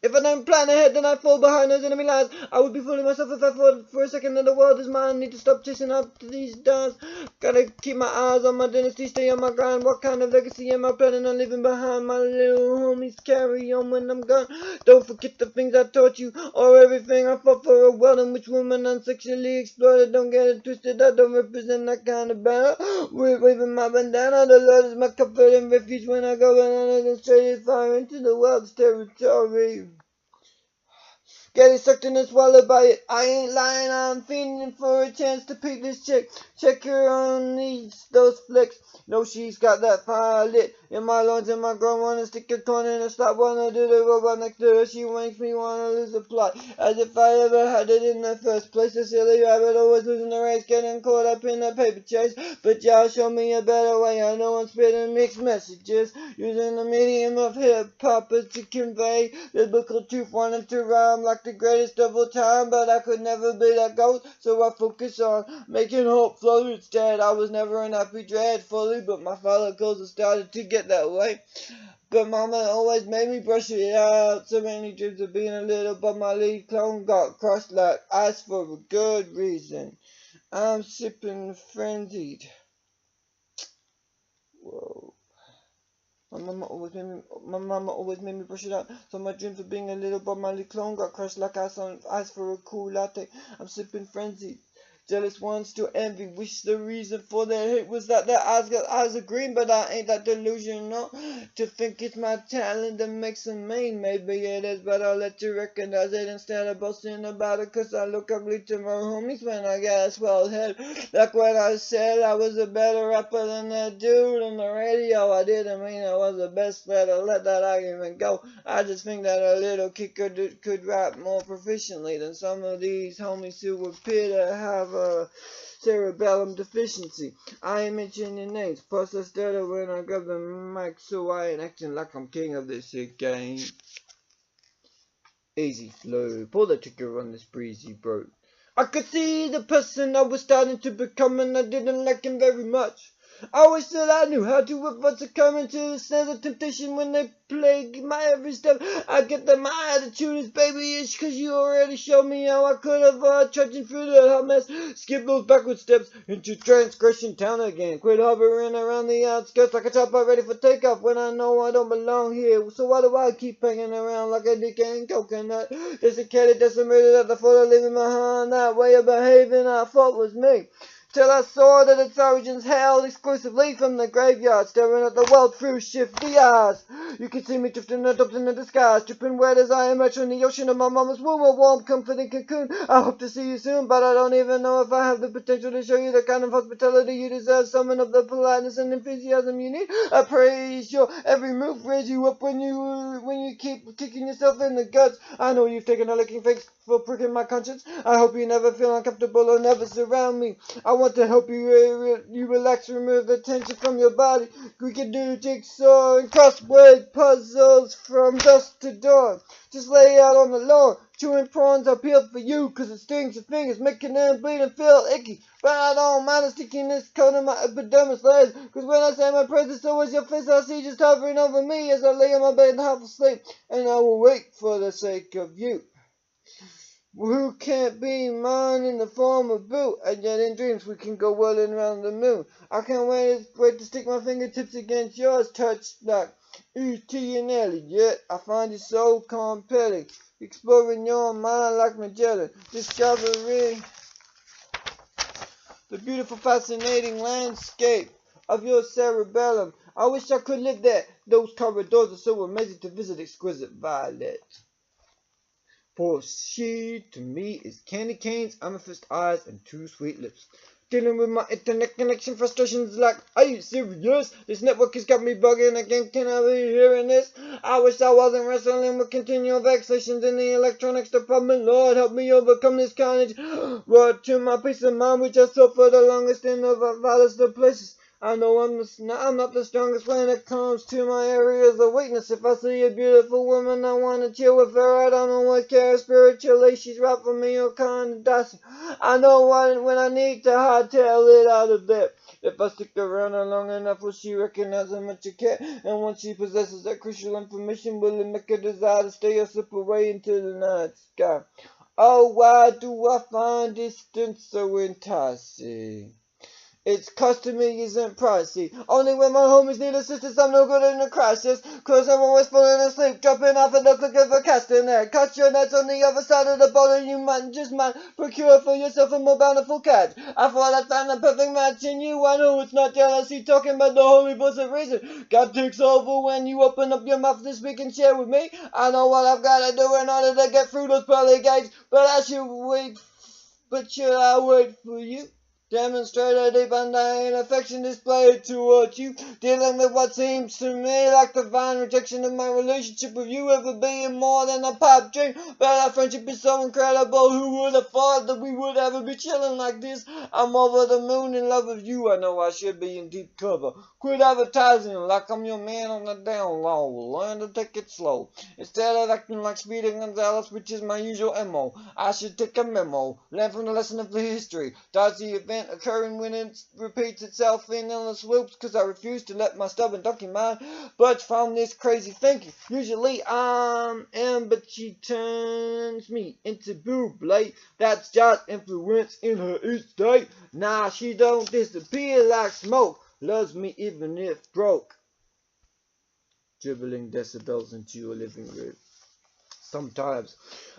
If I don't plan ahead, then I fall behind those enemy lines. I would be fooling myself if I thought for a second that the world is mine. Need to stop chasing after these dimes. Gotta keep my eyes on my dynasty, stay on my grind. What kind of legacy am I planning on leaving behind? My little homies carry on when I'm gone. Don't forget the things I taught you, or everything I fought for. A world in which women are sexually exploited. Don't get it twisted, I don't represent that kind of battle. We're waving my bandana. The Lord is my comfort and refuge when I go and unadulterated fire into the world's territory. Getting sucked in and swallowed by it. I ain't lying, I'm feeding for a chance to peek this chick. Check her on those flicks. No, she's got that fire lit in my lungs and my girl wanna stick a corn in a stop. Wanna do the robot next to her. She makes me wanna lose the plot. As if I ever had it in the first place. A silly rabbit always losing the race, getting caught up in a paper chase. But y'all show me a better way. I know I'm spitting mixed messages, using the medium of hip hop to convey biblical truth. Wanting to rhyme like the greatest of all time, but I could never be that ghost, so I focus on making hope flow instead. I was never an happy dread fully, but my follicles have started to get that way. But mama always made me brush it out. So many dreams of being a little Bob Marley clone got crushed like ice for a good reason. I'm sipping frenzied. Whoa. My mama always made me brush it out. So my dreams of being a little Bob Marley clone got crushed like ice on ice for a cool latte. I'm sipping frenzied. Jealous ones still envy, wish the reason for their hate was that their eyes got eyes of green, but I ain't that delusional to think it's my talent that makes them mean. Maybe it is, but I'll let you recognize it instead of boasting about it, cause I look ugly to my homies when I got a swelled head. Like when I said I was a better rapper than that dude on the radio, I didn't mean I was the best, better let that argument go. I just think that a little kid could rap more proficiently than some of these homies who appear to have a cerebellum deficiency. I ain't mentioning names, plus I stutter when I grab the mic, so I ain't acting like I'm king of this shit game. Easy flow, pull the trigger on this breezy bro. I could see the person I was starting to become, and I didn't like him very much. I always thought I knew how to avoid succumbing to the snares of temptation when they plague my every step. I get that my attitude is babyish, cause you already showed me how I could avoid trudging through the hot mess. Skip those backward steps into transgression town again. Quit hovering around the outskirts like a chopper ready for takeoff when I know I don't belong here. So why do I keep hanging around like a decaying coconut? Desiccated, decimated at the thought of leaving behind. That way of behaving I thought was me. Till I saw that its origins hailed exclusively from the graveyard, staring at the world through shifty eyes. You can see me drifting adopted in the disguise, dripping wet as I emerge from the ocean of my mama's womb, a warm, comforting cocoon. I hope to see you soon, but I don't even know if I have the potential to show you the kind of hospitality you deserve, someone of the politeness and enthusiasm you need. I praise your every move, raise you up when you keep kicking yourself in the guts. I know you've taken a licking thanks for pricking my conscience. I hope you never feel uncomfortable or never surround me. I want to help you relax, remove the tension from your body. We can do jigsaw and crossword puzzles from dusk to dawn. Just lay out on the lawn, chewing prawns. I peel for you, cause it stings your fingers, making them bleed and feel icky. But I don't mind the stickiness coat in my epidermis layers, cause when I say my prayers, so is your face I see just hovering over me as I lay in my bed half asleep. And I will wait for the sake of you, who can't be mine in the form of boot, and yet in dreams we can go whirling around the moon. I can't wait to stick my fingertips against yours, touch like E.T. and Ellie. Yet I find it so compelling, exploring your mind like Magellan, discovering the beautiful, fascinating landscape of your cerebellum. I wish I could live there. Those corridors are so amazing to visit, exquisite violet. For she, to me, is candy canes, amethyst eyes, and two sweet lips. Dealing with my internet connection frustrations like, are you serious? This network has got me bugging again, can I be hearing this? I wish I wasn't wrestling with continual vexations in the electronics department. Lord, help me overcome this carnage. Word to my peace of mind, which I sought for the longest in the vilest of places. I know I'm not the strongest when it comes to my areas of weakness. If I see a beautiful woman, I want to chill with her. I don't know what care spiritually she's right for me or kind of dicey. I know when I need to hightail it out of there. If I stick around her long enough, will she recognize how much I care? And once she possesses that crucial information, will it make her desire to stay or slip away into the night sky? Oh, why do I find distance so enticing? It's costing me isn't pricey. Only when my homies need assistance, I'm no good in a crisis. Cause I'm always falling asleep, dropping off and not looking for casting there. Catch your nets on the other side of the boat, and you might procure for yourself a more bountiful catch. I thought I'd find the perfect match in you. I know it's not jealousy talking, but the holy voice of reason. God takes over when you open up your mouth to speak and share with me. I know what I've got to do in order to get through those pearly gates, but should I wait for you? Demonstrate a deep undying affection displayed towards you, dealing with what seems to me like the divine rejection of my relationship with you ever being more than a pipe dream. But our friendship is so incredible, who would have thought that we would ever be chilling like this? I'm over the moon in love with you, I know I should be in deep cover. Quit advertising like I'm your man on the down low, learn to take it slow. Instead of acting like Speedy Gonzales, which is my usual MO, I should take a memo, learn from the lesson of the history. Does the event occurring when it repeats itself in endless loops, cause I refuse to let my stubborn donkey mind budge from this crazy thinking. Usually I'm M, but she turns me into Buble. That's just influence in her each day. Nah, she don't disappear like smoke, loves me even if broke. Dribbling decibels into your living room. Sometimes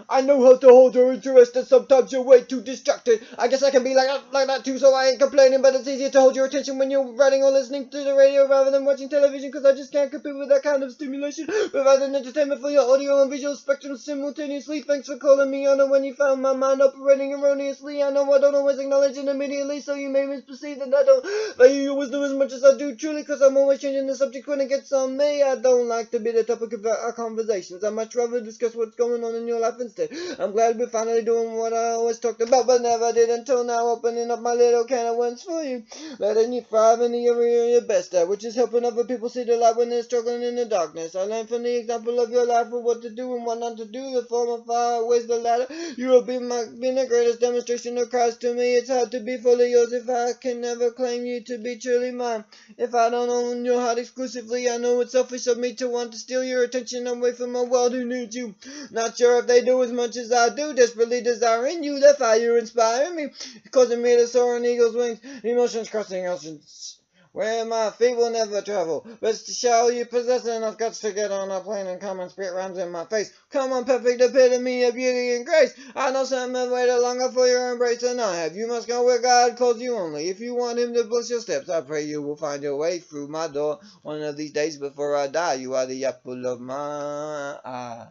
I know how to hold your interest, and sometimes you're way too distracted. I guess I can be like that too, so I ain't complaining, but it's easier to hold your attention when you're writing or listening to the radio rather than watching television, because I just can't compete with that kind of stimulation. Providing entertainment for your audio and visual spectrum simultaneously. Thanks for calling me on it when you found my mind operating erroneously. I know I don't always acknowledge it immediately, so you may misperceive that I don't value your wisdom as much as I do truly, because I'm always changing the subject when it gets on me. I don't like to be the topic of our conversations. I much rather discuss what's going on in your life instead. I'm glad we're finally doing what I always talked about, but never did until now, opening up my little can of worms for you. Letting you thrive in the area you're best at, which is helping other people see the light when they're struggling in the darkness. I learned from the example of your life of what to do and what not to do. The form of fire outweighs the latter. You have been the greatest demonstration of Christ to me. It's hard to be fully yours if I can never claim you to be truly mine. If I don't own your heart exclusively, I know it's selfish of me to want to steal your attention away from a world who needs you. Not sure if they do as much as I do, desperately desiring you. The fire inspiring me, causing me to soar on eagle's wings. Emotions crossing oceans where my feet will never travel. Rest to show you possess enough guts to get on a plane and come and spit rhymes in my face. Come on, perfect epitome of beauty and grace. I know some have waited longer for your embrace than I have. You must go where God calls you only. If you want him to bless your steps, I pray you will find your way through my door. One of these days before I die, you are the apple of my eye.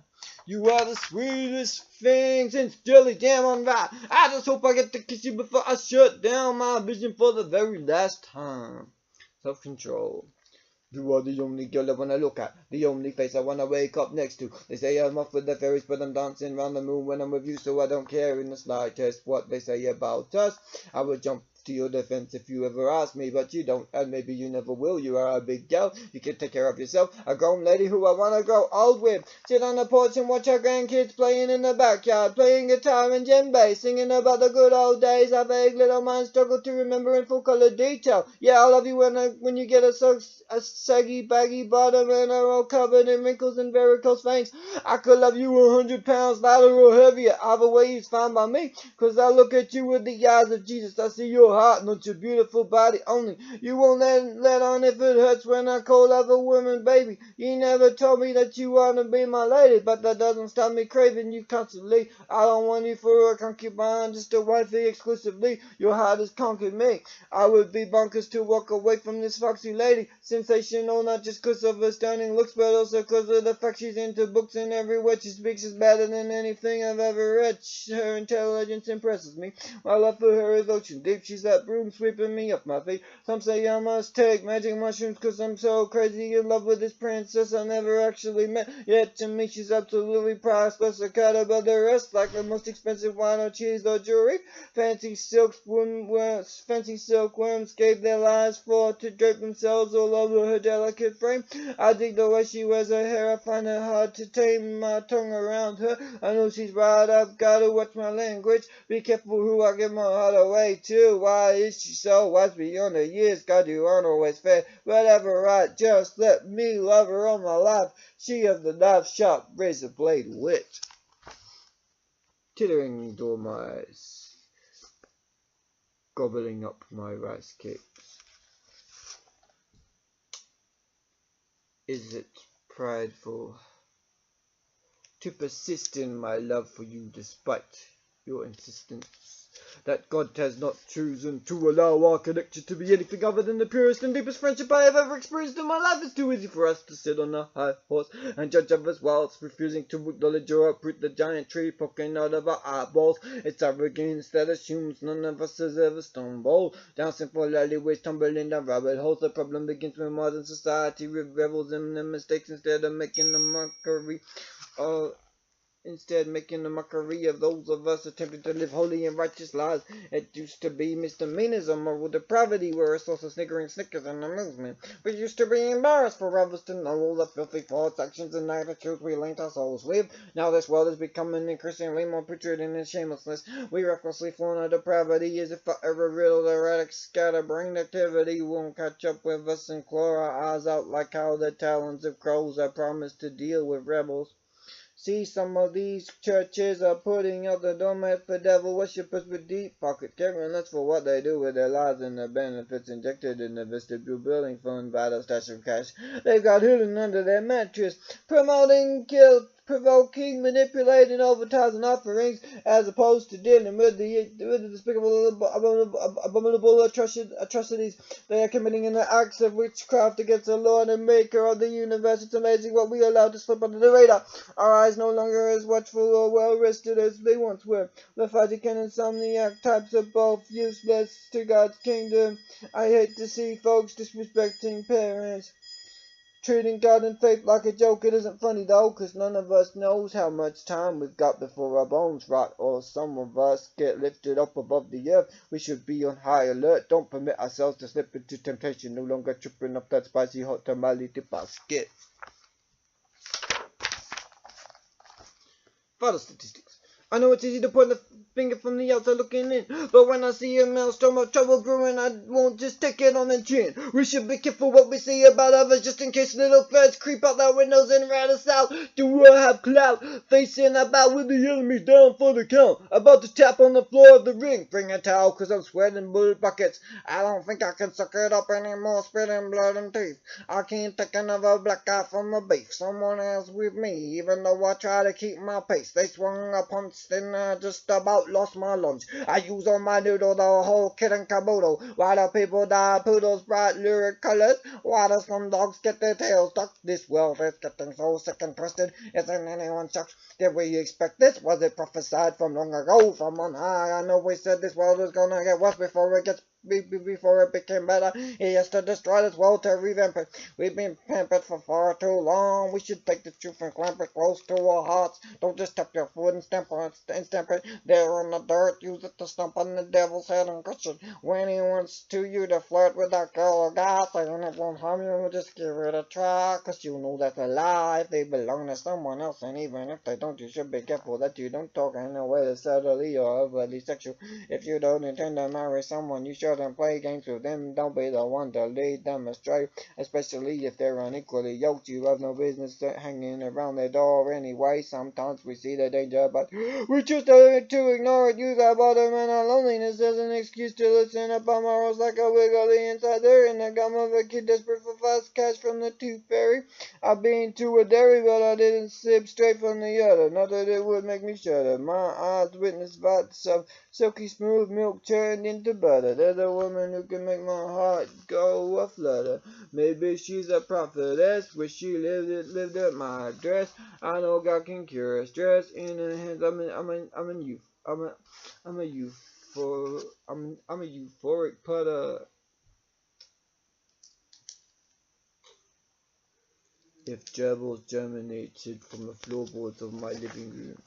You are the sweetest thing since jelly jam on rye. I just hope I get to kiss you before I shut down my vision for the very last time. Self-control. You are the only girl I wanna look at, the only face I wanna wake up next to. They say I'm off with the fairies, but I'm dancing round the moon when I'm with you, so I don't care in the slightest what they say about us. I would jump to your defense if you ever ask me, but you don't, and maybe you never will. You are a big gal, you can take care of yourself, a grown lady who I wanna grow old with. Sit on the porch and watch our grandkids playing in the backyard, playing guitar and djembe, singing about the good old days. Our vague little minds struggle to remember in full color detail. Yeah, I love you when you get a saggy, baggy bottom and are all covered in wrinkles and varicose veins. I could love you 100 pounds lighter or heavier. Either way is fine by me, cause I look at you with the eyes of Jesus. I see your heart, not your beautiful body only. You won't let on if it hurts when I call other women baby. You never told me that you want to be my lady, but that doesn't stop me craving you constantly. I don't want you for a concubine, just a wifey exclusively. Your heart has conquered me. I would be bonkers to walk away from this foxy lady. Sensational, not just cause of her stunning looks, but also cause of the fact she's into books, and every word she speaks is better than anything I've ever read. Her intelligence impresses me. My love for her is ocean deep. She's that broom sweeping me off my feet. Some say I must take magic mushrooms cause I'm so crazy in love with this princess I never actually met. Yet to me she's absolutely priceless, a cut above the rest, like the most expensive wine or cheese or jewelry. Fancy silkworms gave their lives for to drape themselves all over her delicate frame. I dig the way she wears her hair. I find it hard to tame my tongue around her. I know she's right. I've got to watch my language. Be careful who I give my heart away to. Why is she so wise beyond her years? God, you aren't always fair. Whatever, right? Just let me love her all my life. She of the knife sharp razor blade wit. Tittering dormice, gobbling up my rice cakes. Is it prideful to persist in my love for you despite your insistence that God has not chosen to allow our connection to be anything other than the purest and deepest friendship I have ever experienced in my life? It's too easy for us to sit on a high horse and judge others whilst refusing to acknowledge or uproot the giant tree poking out of our eyeballs. It's arrogance that assumes none of us has ever stumbled down simple alleyways, tumbling down rabbit holes. The problem begins when modern society revels in the mistakes instead of making a mockery of those of us attempting to live holy and righteous lives. It used to be misdemeanors or moral depravity were a source of snickering snickers and amusement. We used to be embarrassed for others to know all the filthy thoughts, actions, and attitudes we linked our souls with. Now this world is becoming increasingly more putrid in its shamelessness. We recklessly flaunt our depravity as if forever riddled erratic scatterbrained activity won't catch up with us and claw our eyes out like how the talons of crows are promised to deal with rebels. See, some of these churches are putting out the doormat for devil worshippers with deep pocket caring for what they do with their lives and the benefits injected in the vestibule building fund by the stash of cash they've got hidden under their mattress, promoting guilt provoking, manipulating, advertising offerings, as opposed to dealing with the despicable, abominable atrocities they are committing in the acts of witchcraft against the Lord and Maker of the universe. It's amazing what we allow to slip under the radar. Our eyes no longer as watchful or well-rested as they once were. Lethargic and insomniac types are both useless to God's kingdom. I hate to see folks disrespecting parents, treating God and faith like a joke. It isn't funny though, 'cause none of us knows how much time we've got before our bones rot, or some of us get lifted up above the earth. We should be on high alert. Don't permit ourselves to slip into temptation, no longer tripping up that spicy hot tamale basket. Further statistics. I know it's easy to point the finger from the outside looking in, but when I see a maelstrom of trouble brewing, I won't just take it on the chin. We should be careful what we say about others, just in case little threats creep out our windows and rat us out. Do we have clout? Facing about with the enemy down for the count. About to tap on the floor of the ring. Bring a towel, 'cause I'm sweating bullet buckets. I don't think I can suck it up anymore, spitting blood and teeth. I can't take another black eye from a beef. Someone else with me, even though I try to keep my pace. They swung a punch, then I just about lost my lunch. I use on my noodle the whole kit and caboodle. Why do people dye poodles bright lurid colors? Why do some dogs get their tails tucked? This world is getting so sick and twisted. Isn't anyone shocked? Did we expect this? Was it prophesied from long ago, from on high? I know we said this world was gonna get worse before it became better. He has to destroy this world to revamp it. We've been pampered for far too long. We should take the truth and clamp it close to our hearts. Don't just tap your foot and stamp it there in the dirt. Use it to stomp on the devil's head and crush it. When he wants you to flirt with that girl or guy, saying it won't harm you, just give it a try, 'cause you know that's a lie. If they belong to someone else, and even if they don't, you should be careful that you don't talk in a way that's subtly or overly sexual. If you don't intend to marry someone, you should and play games with them. Don't be the one to lead them astray, especially if they're unequally yoked. You have no business hanging around their door anyway. Sometimes we see the danger, but we choose to ignore it. Use our bottom and our loneliness as an excuse to listen up our morals like a wiggly insider in the gum of a kid desperate for fast cash from the tooth fairy. I've been to a dairy, but I didn't sip straight from the udder. Not that it would make me shudder. My eyes witness vats of silky smooth milk turned into butter. There's a woman who can make my heart go a flutter. Maybe she's a prophetess, wish she lived at my address. I know God can cure us. Stress in the hands. I'm a euphoric putter. If gerbils germinated from the floorboards of my living room,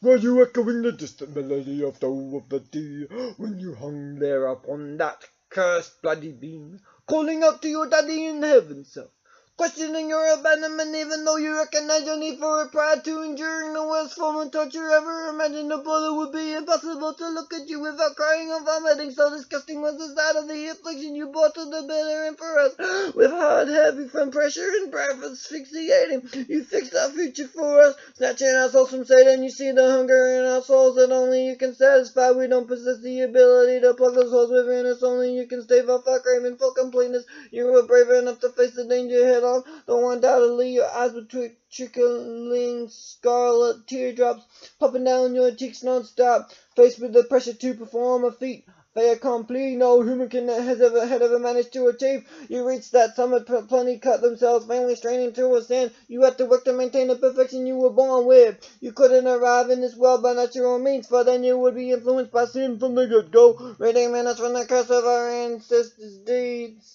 were you echoing the distant melody of the woo of the day when you hung there upon that cursed bloody beam, calling out to your daddy in heaven, self, questioning your abandonment even though you recognize your need for it prior to enduring the worst form of torture ever imaginable? It would be impossible to look at you without crying or vomiting. So disgusting was the sight of the affliction you brought to the bitter end for us. With hard, heavy from pressure and breath asphyxiating, you fixed our future for us, snatching our souls from Satan. You see the hunger in our souls that only you can satisfy. We don't possess the ability to plug those holes within us. Only you can stave off our craving for completeness. You were brave enough to face the danger head on, though undoubtedly your eyes were trickling scarlet teardrops popping down your cheeks non-stop. Faced with the pressure to perform a feat fait accompli no human has ever managed to achieve, you reached that summit. Plenty cut themselves vainly straining to ascend. You had to work to maintain the perfection you were born with. You couldn't arrive in this world by natural means, for then you would be influenced by sin from the get-go, redeeming us from the curse of our ancestors' deeds.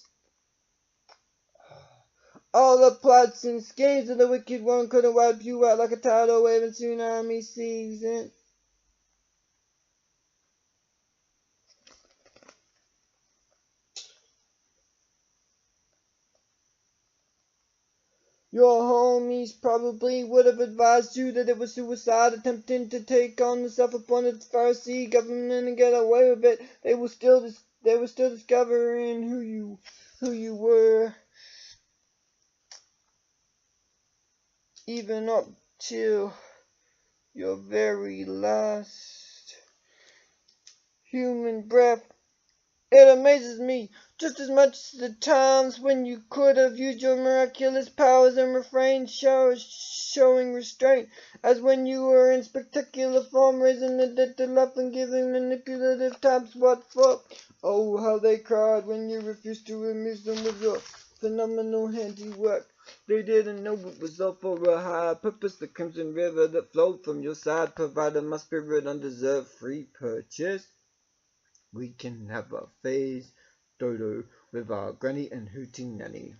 All the plots and schemes of the wicked one could have wiped you out like a tidal wave and tsunami season. Your homies probably would have advised you that it was suicide, attempting to take on the self-appointed Pharisee government and get away with it. They were still discovering who you were, even up till your very last human breath. It amazes me just as much the times when you could have used your miraculous powers and refrained showing restraint, as when you were in spectacular form, raising the dead to life and giving manipulative types what for. Oh, how they cried when you refused to amuse them with your phenomenal handiwork. They didn't know it was all for a higher purpose. The crimson river that flowed from your side provided my spirit undeserved free purchase. We can have a phase dodo with our granny and hooting nanny.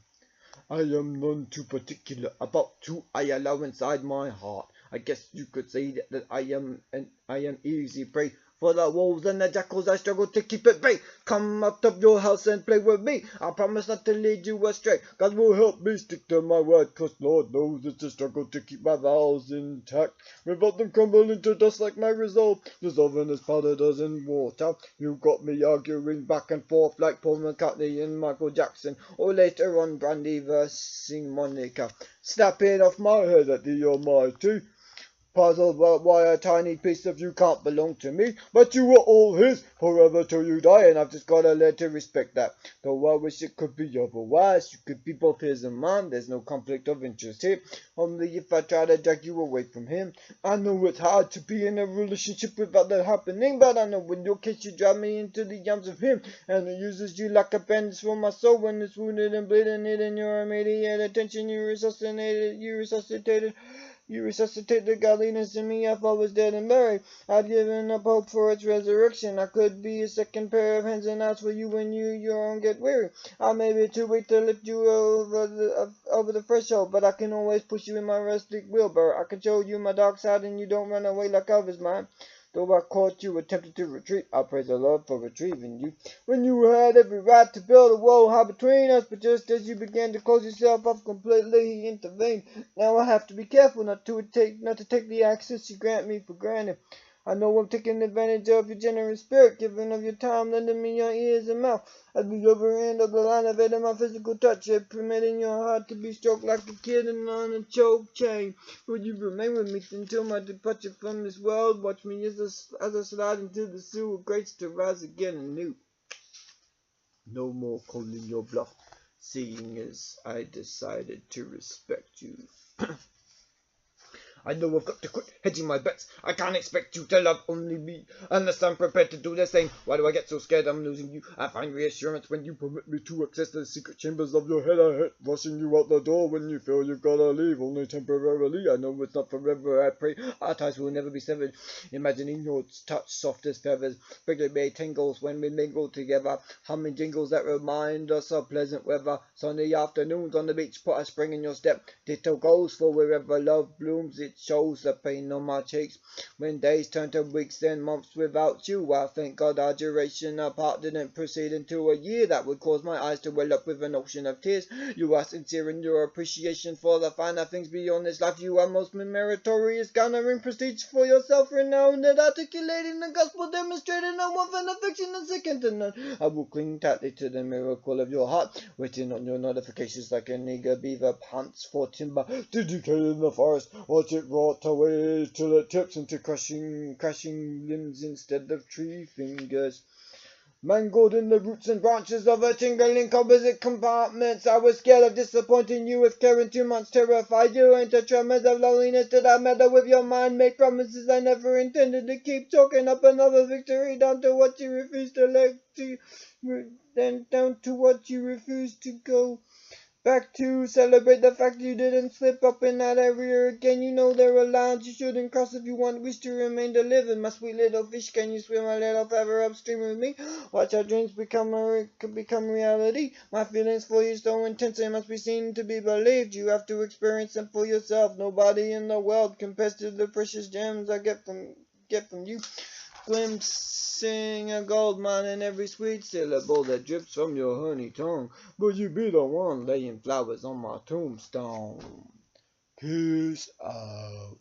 I am none too particular about who I allow inside my heart. I guess you could say that I am easy prey for the wolves and the jackals. I struggle to keep at bay. Come out of your house and play with me. I promise not to lead you astray. God will help me stick to my word, 'cause Lord knows it's a struggle to keep my vows intact. Without them crumbling to dust like my resolve, dissolving as powder does in water. You got me arguing back and forth like Paul McCartney and Michael Jackson, or later on Brandy versing Monica. Snap it off my head at the Almighty. Puzzled about why a tiny piece of you can't belong to me, but you are all his forever till you die, and I've just gotta learn to respect that. Though I wish it could be otherwise. You could be both his and mine. There's no conflict of interest here. Only if I try to drag you away from him. I know it's hard to be in a relationship without that happening, but I know in your case you drive me into the arms of him, and he uses you like a bandage for my soul when it's wounded and bleeding. It in your immediate attention. You resuscitate the godliness in me. If I was dead and buried, I'd given up hope for its resurrection. I could be a second pair of hands and eyes for you when your own get weary. I may be too weak to lift you over the threshold, but I can always push you in my rustic wheelbarrow. I can show you my dark side and you don't run away like others might. Though I caught you attempting to retreat, I praise the Lord for retrieving you. When you had every right to build a wall high between us, but just as you began to close yourself off completely, he intervened. Now I have to be careful not to take the access you grant me for granted. I know I'm taking advantage of your generous spirit, giving of your time, lending me your ears and mouth. At the other end of the line of it, my physical touch, permitting your heart to be stroked like a kitten on a choke chain. Would you remain with me until my departure from this world? Watch me as I slide into the sea with grace to rise again anew. No more calling your bluff, seeing as I decided to respect you. I know I've got to quit hedging my bets. I can't expect you to love only me unless I'm prepared to do the same. Why do I get so scared I'm losing you? I find reassurance when you permit me to access the secret chambers of your head. I hate rushing you out the door when you feel you've got to leave, only temporarily. I know it's not forever, I pray our ties will never be severed. Imagining your touch soft as feathers, bringing me tingles when we mingle together. Humming jingles that remind us of pleasant weather. Sunny afternoons on the beach put a spring in your step. Ditto goes for wherever love blooms. It shows the pain on my cheeks. When days turn to weeks, then months without you, I thank God our duration apart didn't proceed into a year. That would cause my eyes to well up with an ocean of tears. You are sincere in your appreciation for the finer things beyond this life. You are most meritorious, garnering prestige for yourself, renowned and articulating the gospel, demonstrating no one for affection and second to none. I will cling tightly to the miracle of your heart, waiting on your notifications like an eager beaver pants for timber to decay in the forest. Watch it rot away till it tips into crashing limbs instead of tree fingers. Mangled in the roots and branches of a tingling composite compartments. I was scared of disappointing you if caring too much terrified you into tremors of loneliness. Did I meddle with your mind, make promises I never intended to keep, talking up another victory down to what you refused to go back to? Celebrate the fact you didn't slip up in that area again. You know there are lines you shouldn't cross if you wish to remain to live. And my sweet little fish, can you swim a little further upstream with me? Watch our dreams become reality. My feelings for you so intense they must be seen to be believed. You have to experience them for yourself. Nobody in the world compares to the precious gems I get from you. Glimpsing a gold mine in every sweet syllable that drips from your honey tongue. Will you be the one laying flowers on my tombstone? Peace out.